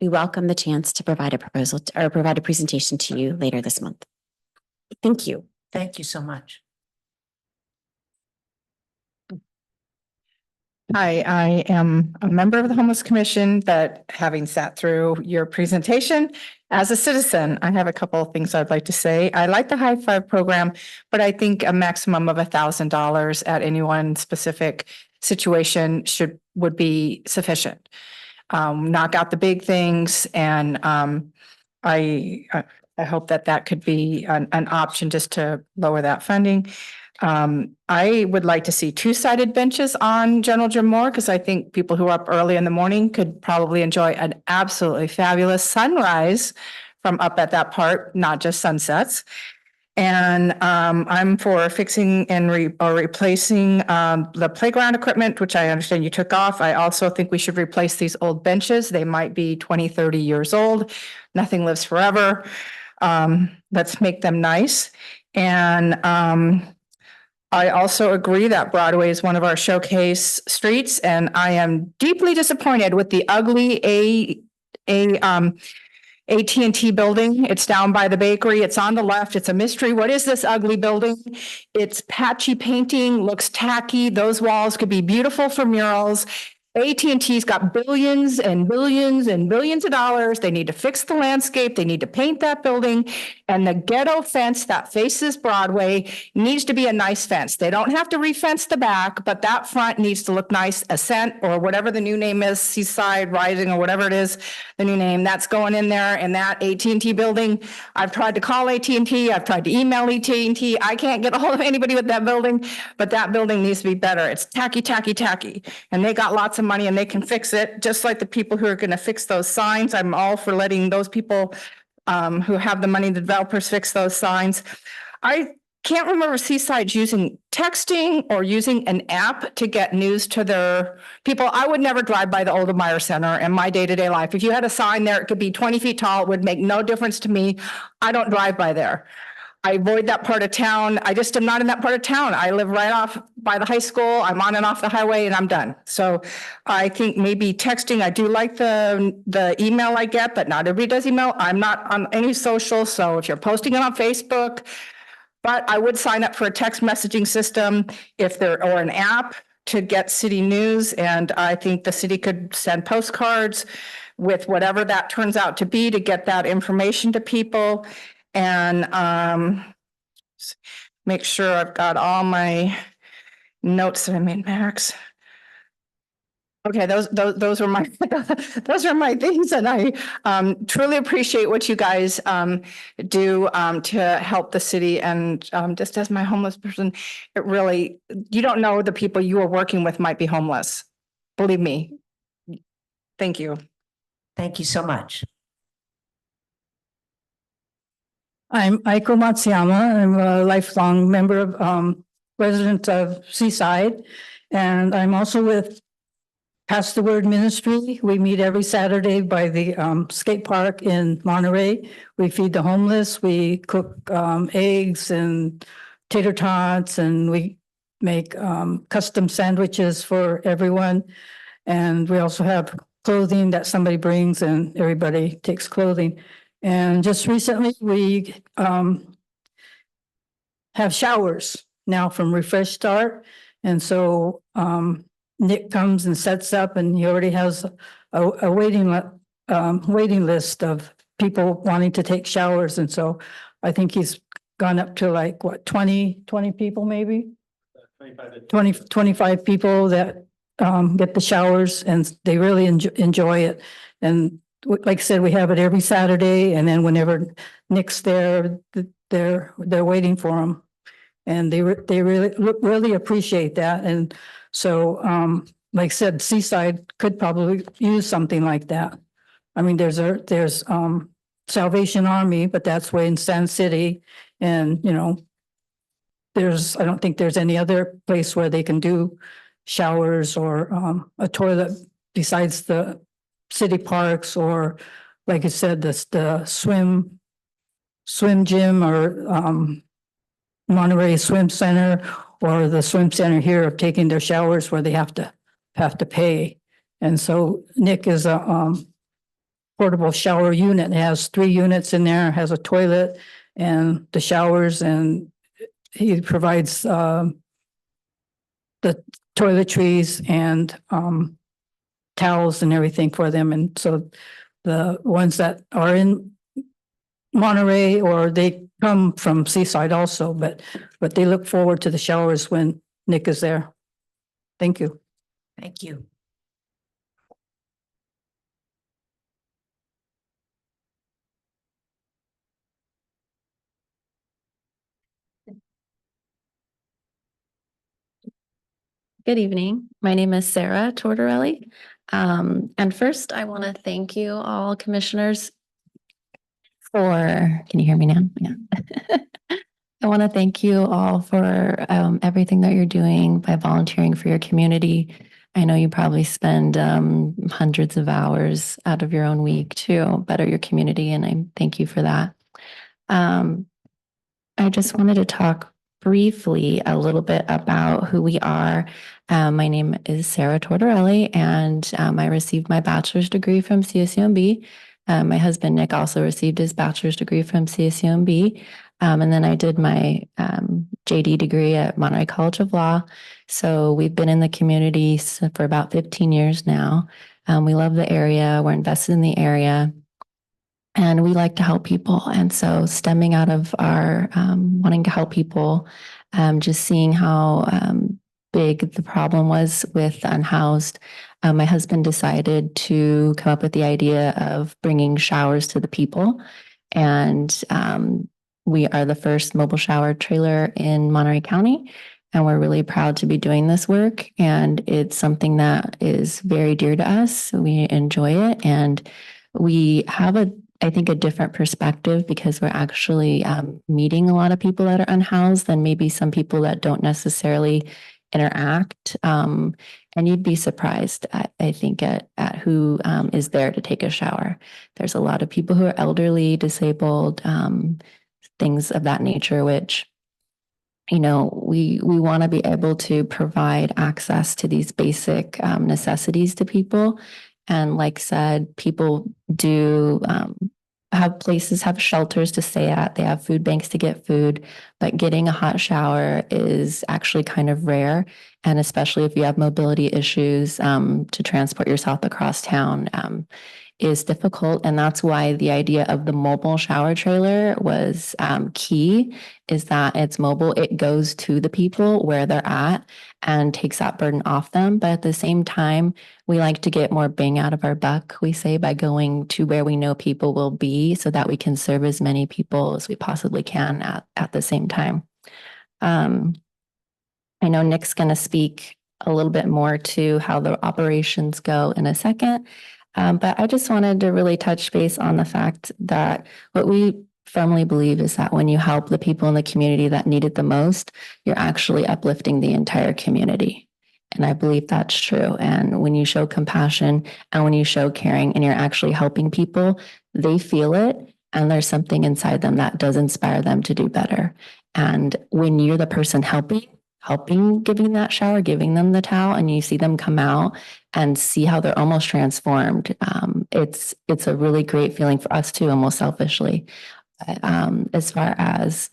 welcome the chance to provide a proposal or provide a presentation to you later this month. Thank you. Thank you so much. Hi, I am a member of the Homeless Commission, but having sat through your presentation as a citizen, I have a couple of things I'd like to say. I like the High Five program, but I think a maximum of $1,000 at any one specific situation would be sufficient. Knock out the big things, and I hope that could be an option just to lower that funding. I would like to see 2-sided benches on General Jim Moore, because I think people who are up early in the morning could probably enjoy an absolutely fabulous sunrise from up at that part, not just sunsets. And I'm for fixing and replacing the playground equipment, which I understand you took off. I also think we should replace these old benches. They might be 20, 30 years old. Nothing lives forever. Let's make them nice. And I also agree that Broadway is one of our showcase streets, and I am deeply disappointed with the ugly AT&T building. It's down by the bakery. It's on the left. It's a mystery. What is this ugly building? It's patchy painting, looks tacky. Those walls could be beautiful for murals. AT&T's got billions and billions and billions of dollars. They need to fix the landscape. They need to paint that building. And the ghetto fence that faces Broadway needs to be a nice fence. They don't have to re-fence the back, but that front needs to look nice. Ascent or whatever the new name is, Seaside Rising or whatever it is, the new name, that's going in there. And that AT&T building, I've tried to call AT&T, I've tried to email AT&T. I can't get a hold of anybody with that building, but that building needs to be better. It's tacky, tacky, tacky. And they got lots of money and they can fix it, just like the people who are going to fix those signs. I'm all for letting those people who have the money, the developers, fix those signs. I can't remember Seaside's using texting or using an app to get news to their people. I would never drive by the Oldemire Center in my day-to-day life. If you had a sign there, it could be 20 feet tall. It would make no difference to me. I don't drive by there. I avoid that part of town. I just am not in that part of town. I live right off by the high school. I'm on and off the highway and I'm done. So I think maybe texting, I do like the email I get, but not everybody does email. I'm not on any social. So if you're posting it on Facebook, but I would sign up for a text messaging system or an app to get city news. And I think the city could send postcards with whatever that turns out to be to get that information to people. And make sure I've got all my notes that I made, Max. Okay, those are my those are my things, and I truly appreciate what you guys do to help the city. And just as my homeless person, it really, you don't know the people you are working with might be homeless. Believe me. Thank you. Thank you so much. I'm Aiko Matsuyama. I'm a lifelong member of resident of Seaside. And I'm also with Pass the Word Ministry. We meet every Saturday by the skate park in Monterey. We feed the homeless. We cook eggs and tater tots, and we make custom sandwiches for everyone. And we also have clothing that somebody brings, and everybody takes clothing. And just recently, we have showers now from Refresh Start. And so Nick comes and sets up, and he already has a waiting list of people wanting to take showers. And so I think he's gone up to like, what, 20 people maybe? 25 people that get the showers, and they really enjoy it. And like I said, we have it every Saturday, and then whenever Nick's there, they're waiting for him. And they really appreciate that. And so, like I said, Seaside could probably use something like that. I mean, there's Salvation Army, but that's way in Sand City. And, you know, I don't think there's any other place where they can do showers or a toilet besides the city parks, or like I said, the swim gym, or Monterey Swim Center, or the swim center here of taking their showers where they have to pay. And so Nick is a portable shower unit. It has 3 units in there, has a toilet and the showers, and he provides the toiletries and towels and everything for them. And so the ones that are in Monterey, or they come from Seaside also, but they look forward to the showers when Nick is there. Thank you. Thank you. Good evening. My name is Sarah Tortorelli. And first, I want to thank you all commissioners can you hear me now? Yeah. I want to thank you all for everything that you're doing by volunteering for your community. I know you probably spend hundreds of hours out of your own week to better your community, and I thank you for that. I just wanted to talk briefly a little bit about who we are. My name is Sarah Tortorelli, and I received my bachelor's degree from CSUMB My husband, Nick, also received his bachelor's degree from CSUMB. And then I did my JD degree at Monterey College of Law. So we've been in the community for about 15 years now. We love the area. We're invested in the area. And we like to help people. And so stemming out of our wanting to help people, just seeing how big the problem was with unhoused, my husband decided to come up with the idea of bringing showers to the people. And we are the first mobile shower trailer in Monterey County. And we're really proud to be doing this work. And it's something that is very dear to us. We enjoy it. And we have I think, a different perspective because we're actually meeting a lot of people that are unhoused than maybe some people that don't necessarily interact. And you'd be surprised, I think, at who is there to take a shower. There's a lot of people who are elderly, disabled, things of that nature, which, we want to be able to provide access to these basic necessities to people. And like said, people do have shelters to stay at. They have food banks to get food, but getting a hot shower is actually kind of rare. And especially if you have mobility issues, to transport yourself across town is difficult. And that's why the idea of the mobile shower trailer was key, is that it's mobile. It goes to the people where they're at and takes that burden off them. But at the same time, we like to get more bang out of our buck, we say, by going to where we know people will be so that we can serve as many people as we possibly can at the same time. I know Nick's going to speak a little bit more to how the operations go in a second. But I just wanted to really touch base on the fact that what we firmly believe is that when you help the people in the community that need it the most, you're actually uplifting the entire community. And I believe that's true. And when you show compassion and when you show caring and you're actually helping people, they feel it. And there's something inside them that does inspire them to do better. And when you're the person helping, giving that shower, giving them the towel, and you see them come out and see how they're almost transformed, it's a really great feeling for us too, almost selfishly. As far as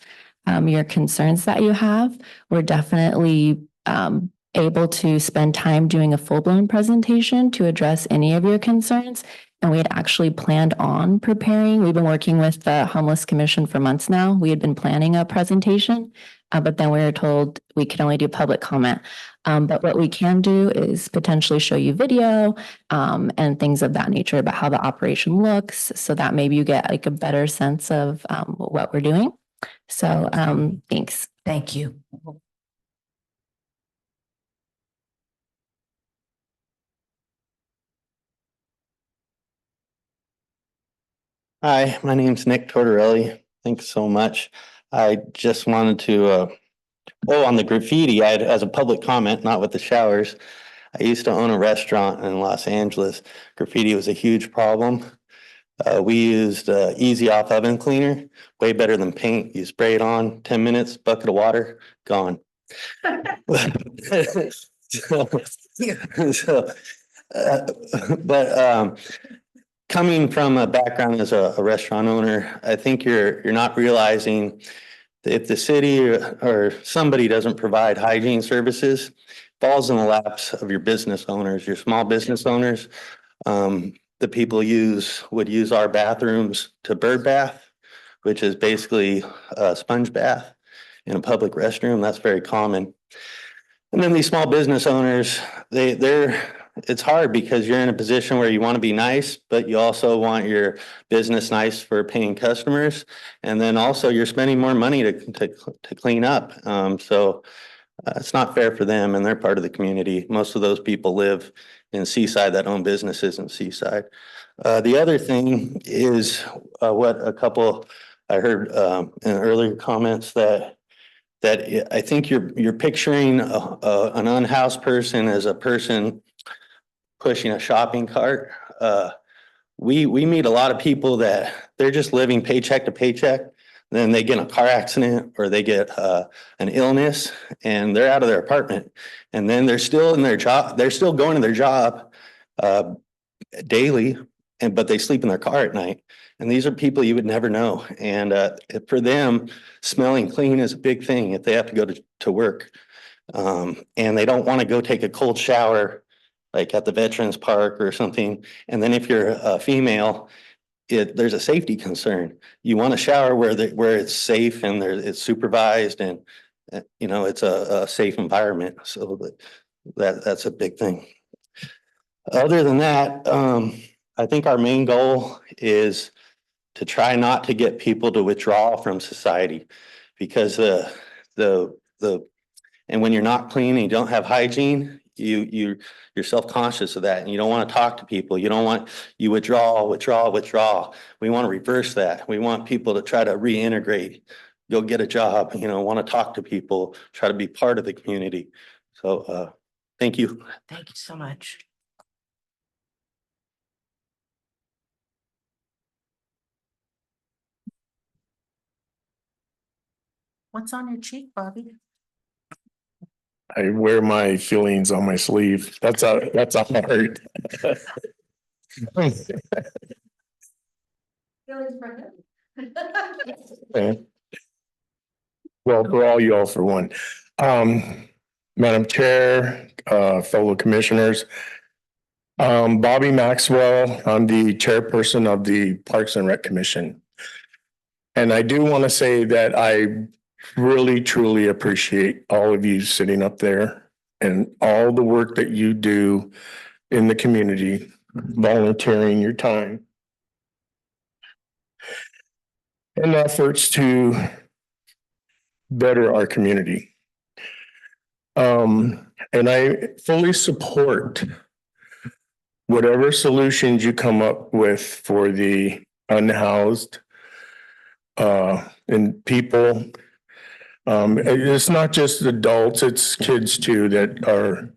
your concerns that you have, we're definitely able to spend time doing a full-blown presentation to address any of your concerns. And we had actually planned on preparing. We've been working with the Homeless Commission for months now. We had been planning a presentation, but then we were told we could only do public comment. But what we can do is potentially show you video and things of that nature about how the operation looks, so that maybe you get like a better sense of what we're doing. So thanks. Thank you. Hi, my name's Nick Tortorelli. Thanks so much. I just wanted to, on the graffiti, as a public comment, not with the showers. I used to own a restaurant in Los Angeles. Graffiti was a huge problem. We used Easy Off oven cleaner, way better than paint. You spray it on, 10 minutes, bucket of water, gone. Coming from a background as a restaurant owner, I think you're not realizing that if the city or somebody doesn't provide hygiene services, falls in the laps of your business owners, your small business owners. The people would use our bathrooms to bird bath, which is basically a sponge bath in a public restroom. That's very common. And then these small business owners, it's hard because you're in a position where you want to be nice, but you also want your business nice for paying customers. And then also you're spending more money to clean up. So it's not fair for them, and they're part of the community. Most of those people live in Seaside that own businesses in Seaside. The other thing is what a couple I heard in earlier comments that I think you're picturing an unhoused person as a person pushing a shopping cart. We meet a lot of people that they're just living paycheck to paycheck. Then they get in a car accident or they get an illness and they're out of their apartment. And then they're still in their job. They're still going to their job daily, but they sleep in their car at night. And these are people you would never know. And for them, smelling clean is a big thing if they have to go to work. And they don't want to go take a cold shower like at the Veterans Park or something. And then if you're a female, there's a safety concern. You want a shower where it's safe and it's supervised and it's a safe environment. So that's a big thing. Other than that, I think our main goal is to try not to get people to withdraw from society, because and when you're not clean and you don't have hygiene, you're self-conscious of that and you don't want to talk to people. You withdraw. We want to reverse that. We want people to try to reintegrate, go get a job, want to talk to people, try to be part of the community. So, thank you. Thank you so much. What's on your cheek, Bobby? I wear my feelings on my sleeve. That's a heart. Okay. Well, for all y'all for one. Madam Chair, fellow commissioners. Bobby Maxwell, I'm the chairperson of the Parks and Rec Commission. And I do want to say that I really, truly appreciate all of you sitting up there and all the work that you do in the community, volunteering your time and efforts to better our community. And I fully support whatever solutions you come up with for the unhoused and people. It's not just adults, it's kids too that are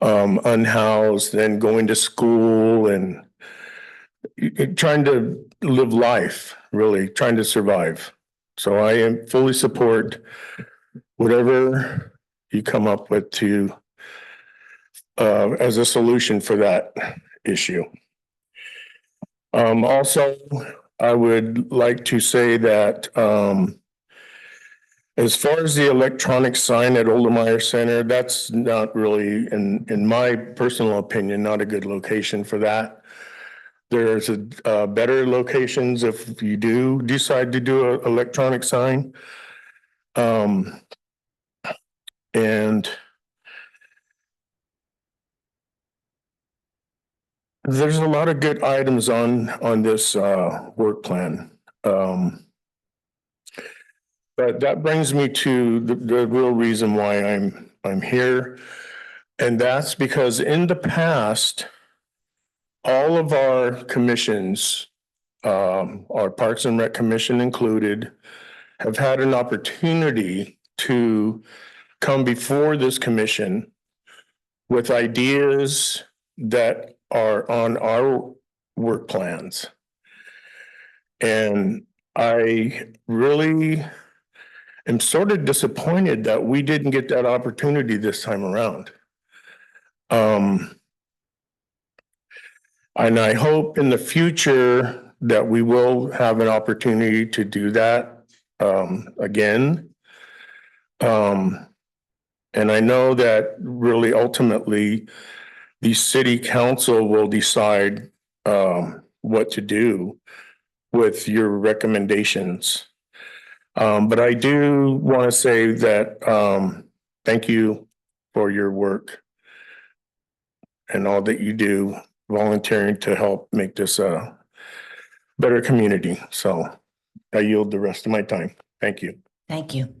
unhoused and going to school and trying to live life, really trying to survive. So I am fully support whatever you come up with to as a solution for that issue. Also, I would like to say that as far as the electronic sign at Oldemeyer Center, that's not really, in my personal opinion, not a good location for that. There's better locations if you do decide to do an electronic sign. And there's a lot of good items on this work plan. But that brings me to the real reason why I'm here. And that's because in the past, all of our commissions, our Parks and Rec Commission included, have had an opportunity to come before this commission with ideas that are on our work plans. And I really am sort of disappointed that we didn't get that opportunity this time around. And I hope in the future that we will have an opportunity to do that again. And I know that really ultimately the city council will decide what to do with your recommendations. But I do want to say that thank you for your work and all that you do, volunteering to help make this a better community. So I yield the rest of my time. Thank you. Thank you.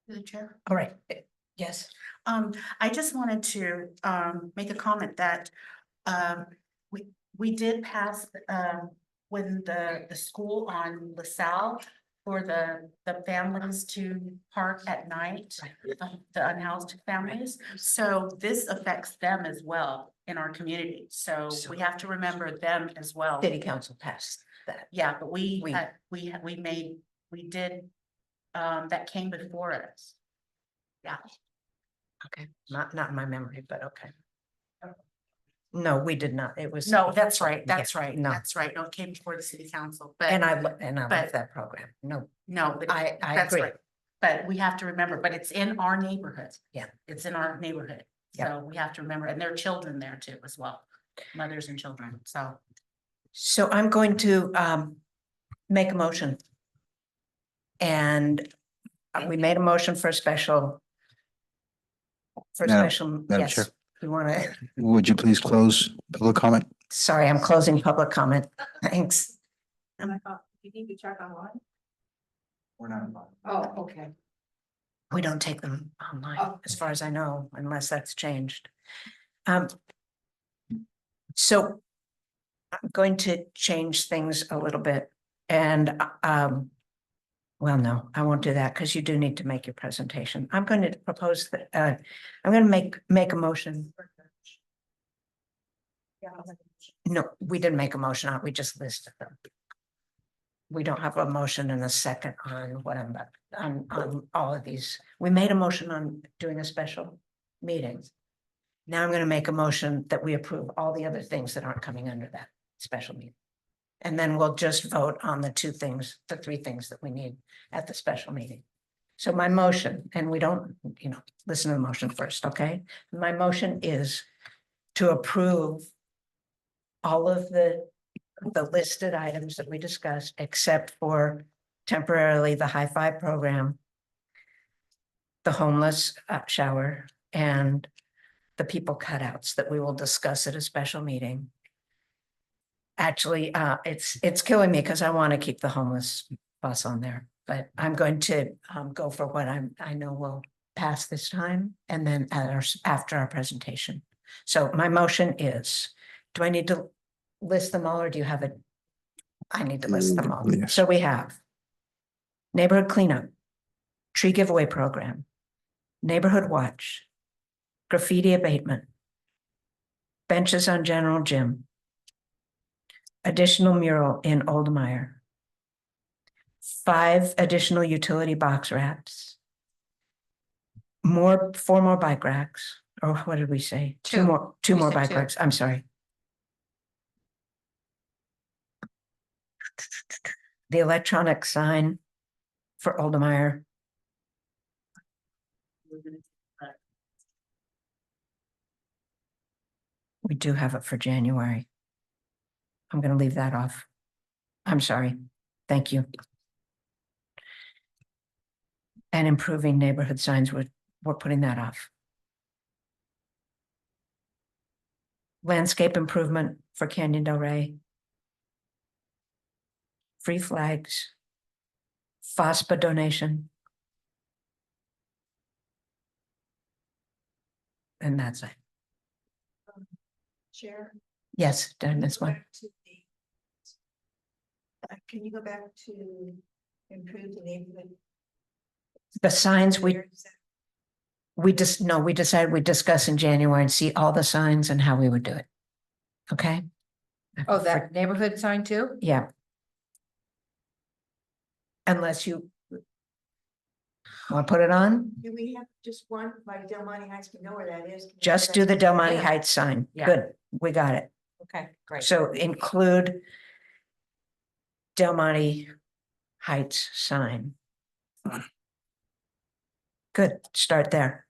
The chair. All right. Yes. I just wanted to make a comment that we did pass when the school on LaSalle for the families to park at night, the unhoused families. So this affects them as well in our community. So we have to remember them as well. City council passed that. Yeah, but we did, that came before us. Yeah. Okay, not in my memory, but okay. No, we did not. It was. No, that's right, Yeah, that's right, no. that's right. No, it came before the city council, but. And I love but- that program. No, No, but I that's agree. right. But we have to remember, but it's in our neighborhood. Yeah. It's in our neighborhood. Yeah. So we have to remember, and there are children there too as well, mothers and children, so. So I'm going to make a motion. And we made a motion for a special. For a Madam- special, Madam Chair. yes, we want to, Would you please close public comment? sorry, I'm closing public comment. Thanks. And I thought, you need to check online? We're not. Oh, okay. We don't take them online, Oh. as far as I know, unless that's changed. So I'm going to change things a little bit and, well, no, I won't do that because you do need to make your presentation. I'm going to propose that, I'm going to make a motion. No, we didn't make a motion on, it, we just listed them. We don't have a motion and a second on what I'm, on all of these. We made a motion on doing a special meeting. Now I'm gonna make a motion that we approve all the other things that aren't coming under that special meeting. And then we'll just vote on the two things, the three things that we need at the special meeting. So my motion, and we don't, listen to the motion first, okay? My motion is to approve all of the listed items that we discussed, except for temporarily the high five program, the homeless shower, and the people cutouts that we will discuss at a special meeting. Actually, it's killing me because I want to keep the homeless bus on there, but I'm going to go for what I know will pass this time, and then after our presentation. So my motion is, do I need to list them all, or do you have it? I need to list them all. Yes. So we have neighborhood cleanup, tree giveaway program, neighborhood watch, graffiti abatement, benches on general gym, additional mural in Oldmeyer, 5 additional utility box wraps, 4 more bike racks, or what did we say? Two Two. more We said bike 2. racks. I'm sorry. The electronic sign for Oldmeyer. We do have it for January. I'm going to leave that off. I'm sorry. Thank you. And improving neighborhood signs, we're putting that off. Landscape improvement for Canyon Del Rey. Free flags. FOSPA donation. And that's it. Chair. Yes, did I miss one? Back to can you go back to improve the neighborhood? The signs we decided we'd discuss in January and see all the signs and how we would do it. Okay? Oh, that neighborhood sign too? Yeah. Unless you want to put it on, Do we have just one, like Del Monte Heights, we know where that is? Can we just that- do the Del Monte Yeah. Heights sign. Yeah. Good, we got it. Okay, great. So include Del Monte Heights sign. Good, start there.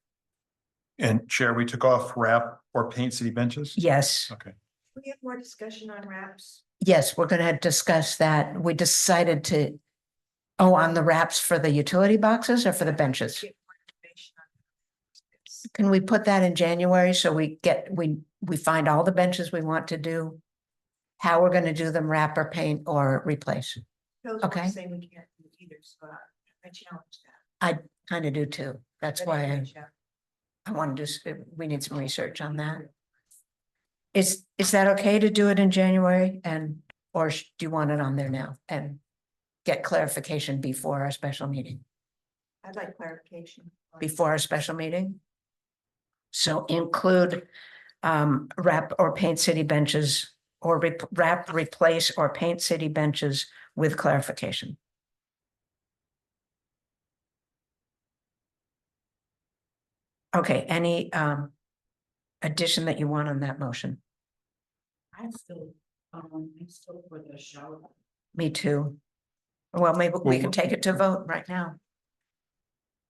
And Chair, we took off wrap or paint city benches? Yes, Okay. We have more discussion on wraps. yes, we're gonna discuss that. We decided to, on the wraps for the utility boxes or for the benches? Get more information on this. Can we put that in January so we find all the benches we want to do? How we're gonna do them, wrap or paint or replace? Those Okay. ones say we can't do either, so I challenge that. I kind of do too. That's But why anyway, Jeff, I want to do, we need some research on that. Is that okay to do it in January or do you want it on there now and get clarification before our special meeting? I'd like clarification. Before our special meeting? So include wrap or paint city benches or wrap, replace or paint city benches with clarification. Okay, any addition that you want on that motion? I'm still for the shower. Me too. Well, maybe we can take it to vote right now.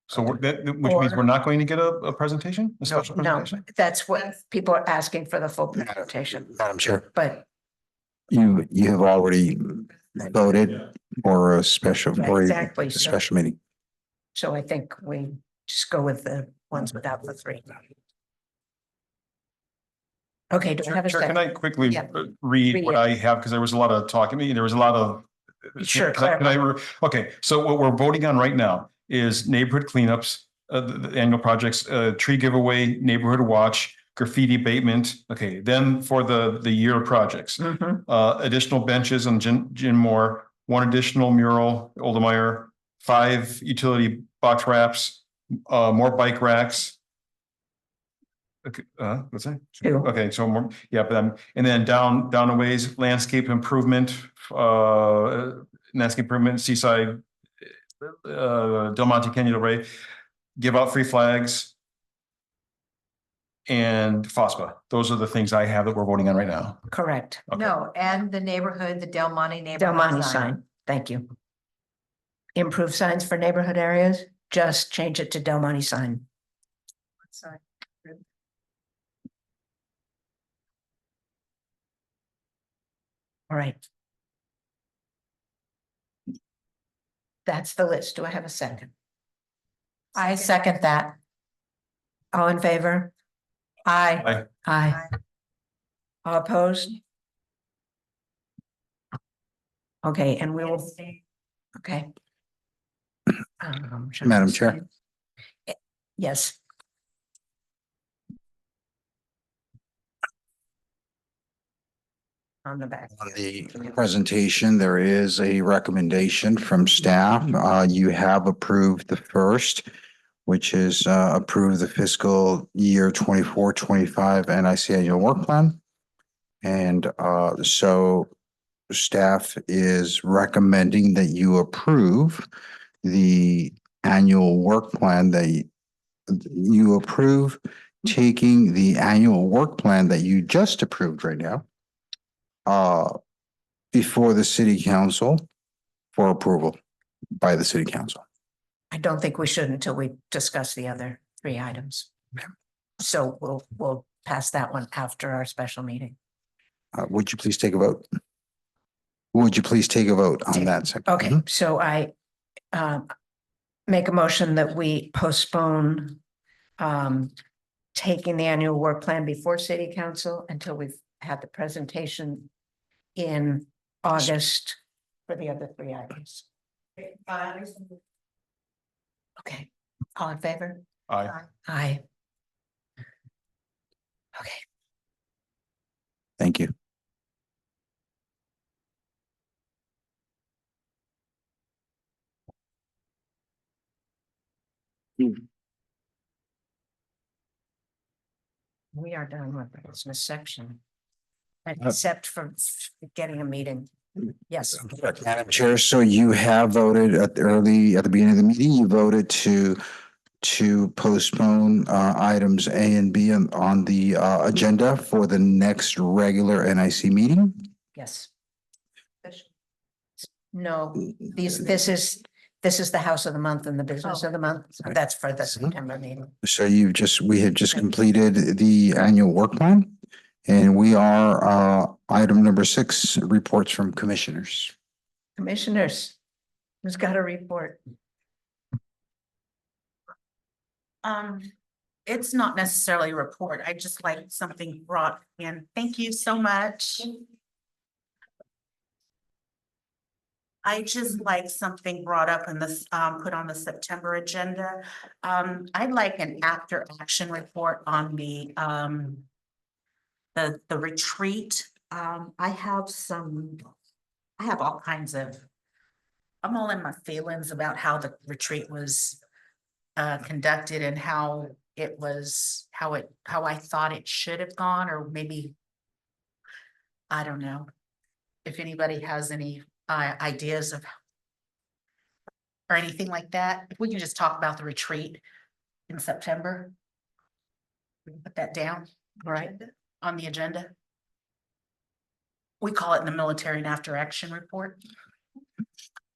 So which means Or- we're not going to get a presentation, a No, special no, presentation? that's what people are asking for the full presentation, Madam Chair, but you have already voted for a special, for Exactly, a so- special meeting. so I think we just go with the ones without the three. Okay, do I have a Chair, can second? I quickly Yeah. read Read what it. I have? Because there was a lot of talk. I mean, there was a lot of. Sure, Can I, okay, so what we're voting on right now is neighborhood cleanups, the annual projects, tree giveaway, neighborhood watch, graffiti abatement. Okay, then for the year projects, Mhm. additional benches on Gin Moore, one additional mural, Oldemeyer, 5 utility box wraps, more bike racks. Okay, what's that? 2. Okay, so more, yeah, but and then down a ways, landscape improvement, seaside, Del Monte Canyon Del Rey, give out free flags. And FOSPA. Those are the things I have that we're voting on right now. Correct. Okay. No, and the neighborhood, the Del Monte Del neighborhood Monte sign. sign, thank you. Improve signs for neighborhood areas, just change it to Del Monte sign. Sorry. All right. That's the list. Do I have a second? I second that. All in favor? Aye. Aye. Aye. All opposed? Okay, and we will, okay. Madam Chair. Yes. On the back. On the presentation, there is a recommendation from staff. You have approved the first, which is approve the fiscal year 24-25 NIC annual work plan. And so staff is recommending that you approve the annual work plan that you approve taking the annual work plan that you just approved right now before the city council for approval by the city council. I don't think we should until we discuss the other 3 items. So we'll pass that one after our special meeting. Would you please take a vote? Would you please take a vote on that second? Okay, so I make a motion that we postpone taking the annual work plan before city council until we've had the presentation in August for the other 3 items. Okay, all in favor? Aye. Aye. Okay, Thank you. we are done with the business section. Except for getting a meeting. Yes. Madam Chair, so you have voted at the beginning of the meeting, you voted to postpone items A and B on the agenda for the next regular NIC meeting? Yes. No, this is the house of the month and the business of the month. That's for the September meeting. So we have just completed the annual work plan. And we are item number 6, reports from commissioners. Commissioners, who's got a report? It's not necessarily a report. I just like something brought in. Thank you so much. I just like something brought up in this, put on the September agenda. I'd like an after action report on the retreat. I have all kinds of, I'm all in my feelings about how the retreat was conducted and how it was, how I thought it should have gone, or maybe, I don't know. If anybody has any ideas of or anything like that, if we can just talk about the retreat in September. We can put that down, all right, on the agenda. We call it in the military an after action report.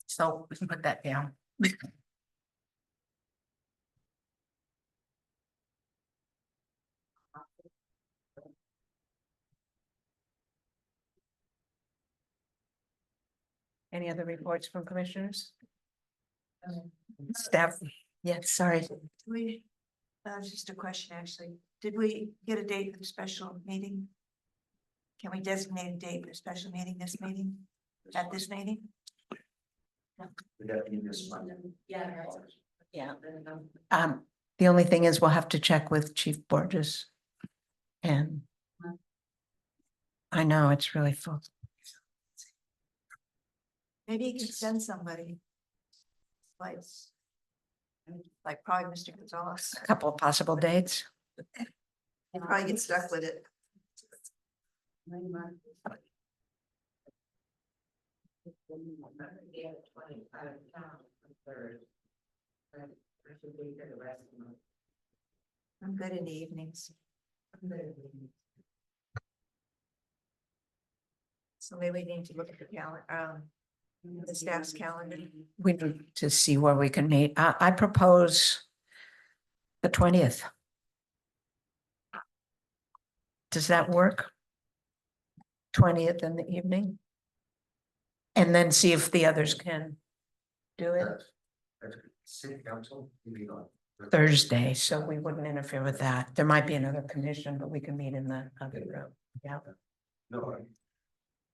So we can put that down. Any other reports from commissioners? Staff, yes, sorry. Just a question, actually. Did we get a date for the special meeting? Can we designate a date for a special meeting, this meeting, at this meeting? Yeah. The only thing is we'll have to check with Chief Borges. And I know it's really full. Maybe you can send somebody. Like probably Mr. Gonzalez. A couple of possible dates. He'll probably get stuck with it. I'm good in the evenings. So maybe we need to look at the calendar, the staff's calendar. We need to see where we can meet. I propose the 20th. Does that work? 20th in the evening? And then see if the others can do it City council, you mean on Thursday, so we wouldn't interfere with that. There might be another commission, but we can meet in the other room. Yeah. No,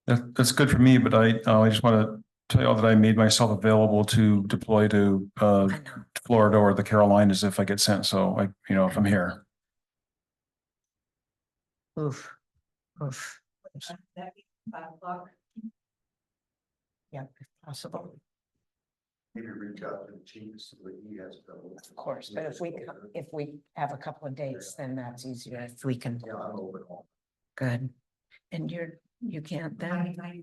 That's good for me, but I just want to tell you all that I made myself available to deploy to I know. Florida or the Carolinas if I get sent. So if I'm here. Oof. Oof. Yeah, if possible. maybe reach out to the chief so that he has. Of course, but if we have a couple of dates, then that's easier if we can. Yeah, I'm open. Good. And you can't then? I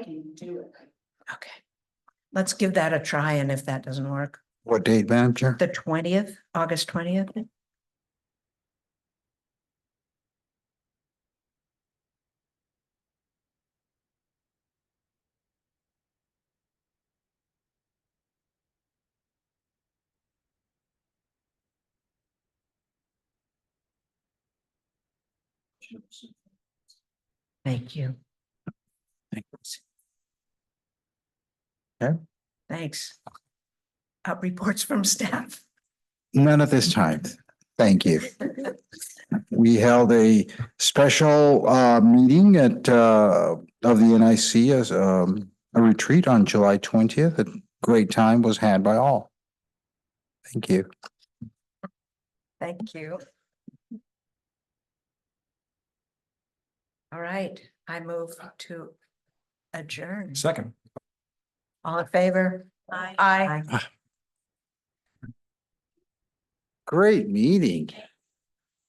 can do it. Okay. Let's give that a try, and if that doesn't work, What date, Madam Chair? the 20th, August 20th. Thank you. Thanks. Thanks. Reports from staff. None at this time. Thank you. We held a special meeting at of the NIC as a retreat on July 20th. A great time was had by all. Thank you. Thank you. All right, I move to adjourn. Second. All in favor? Aye. Aye. Great meeting.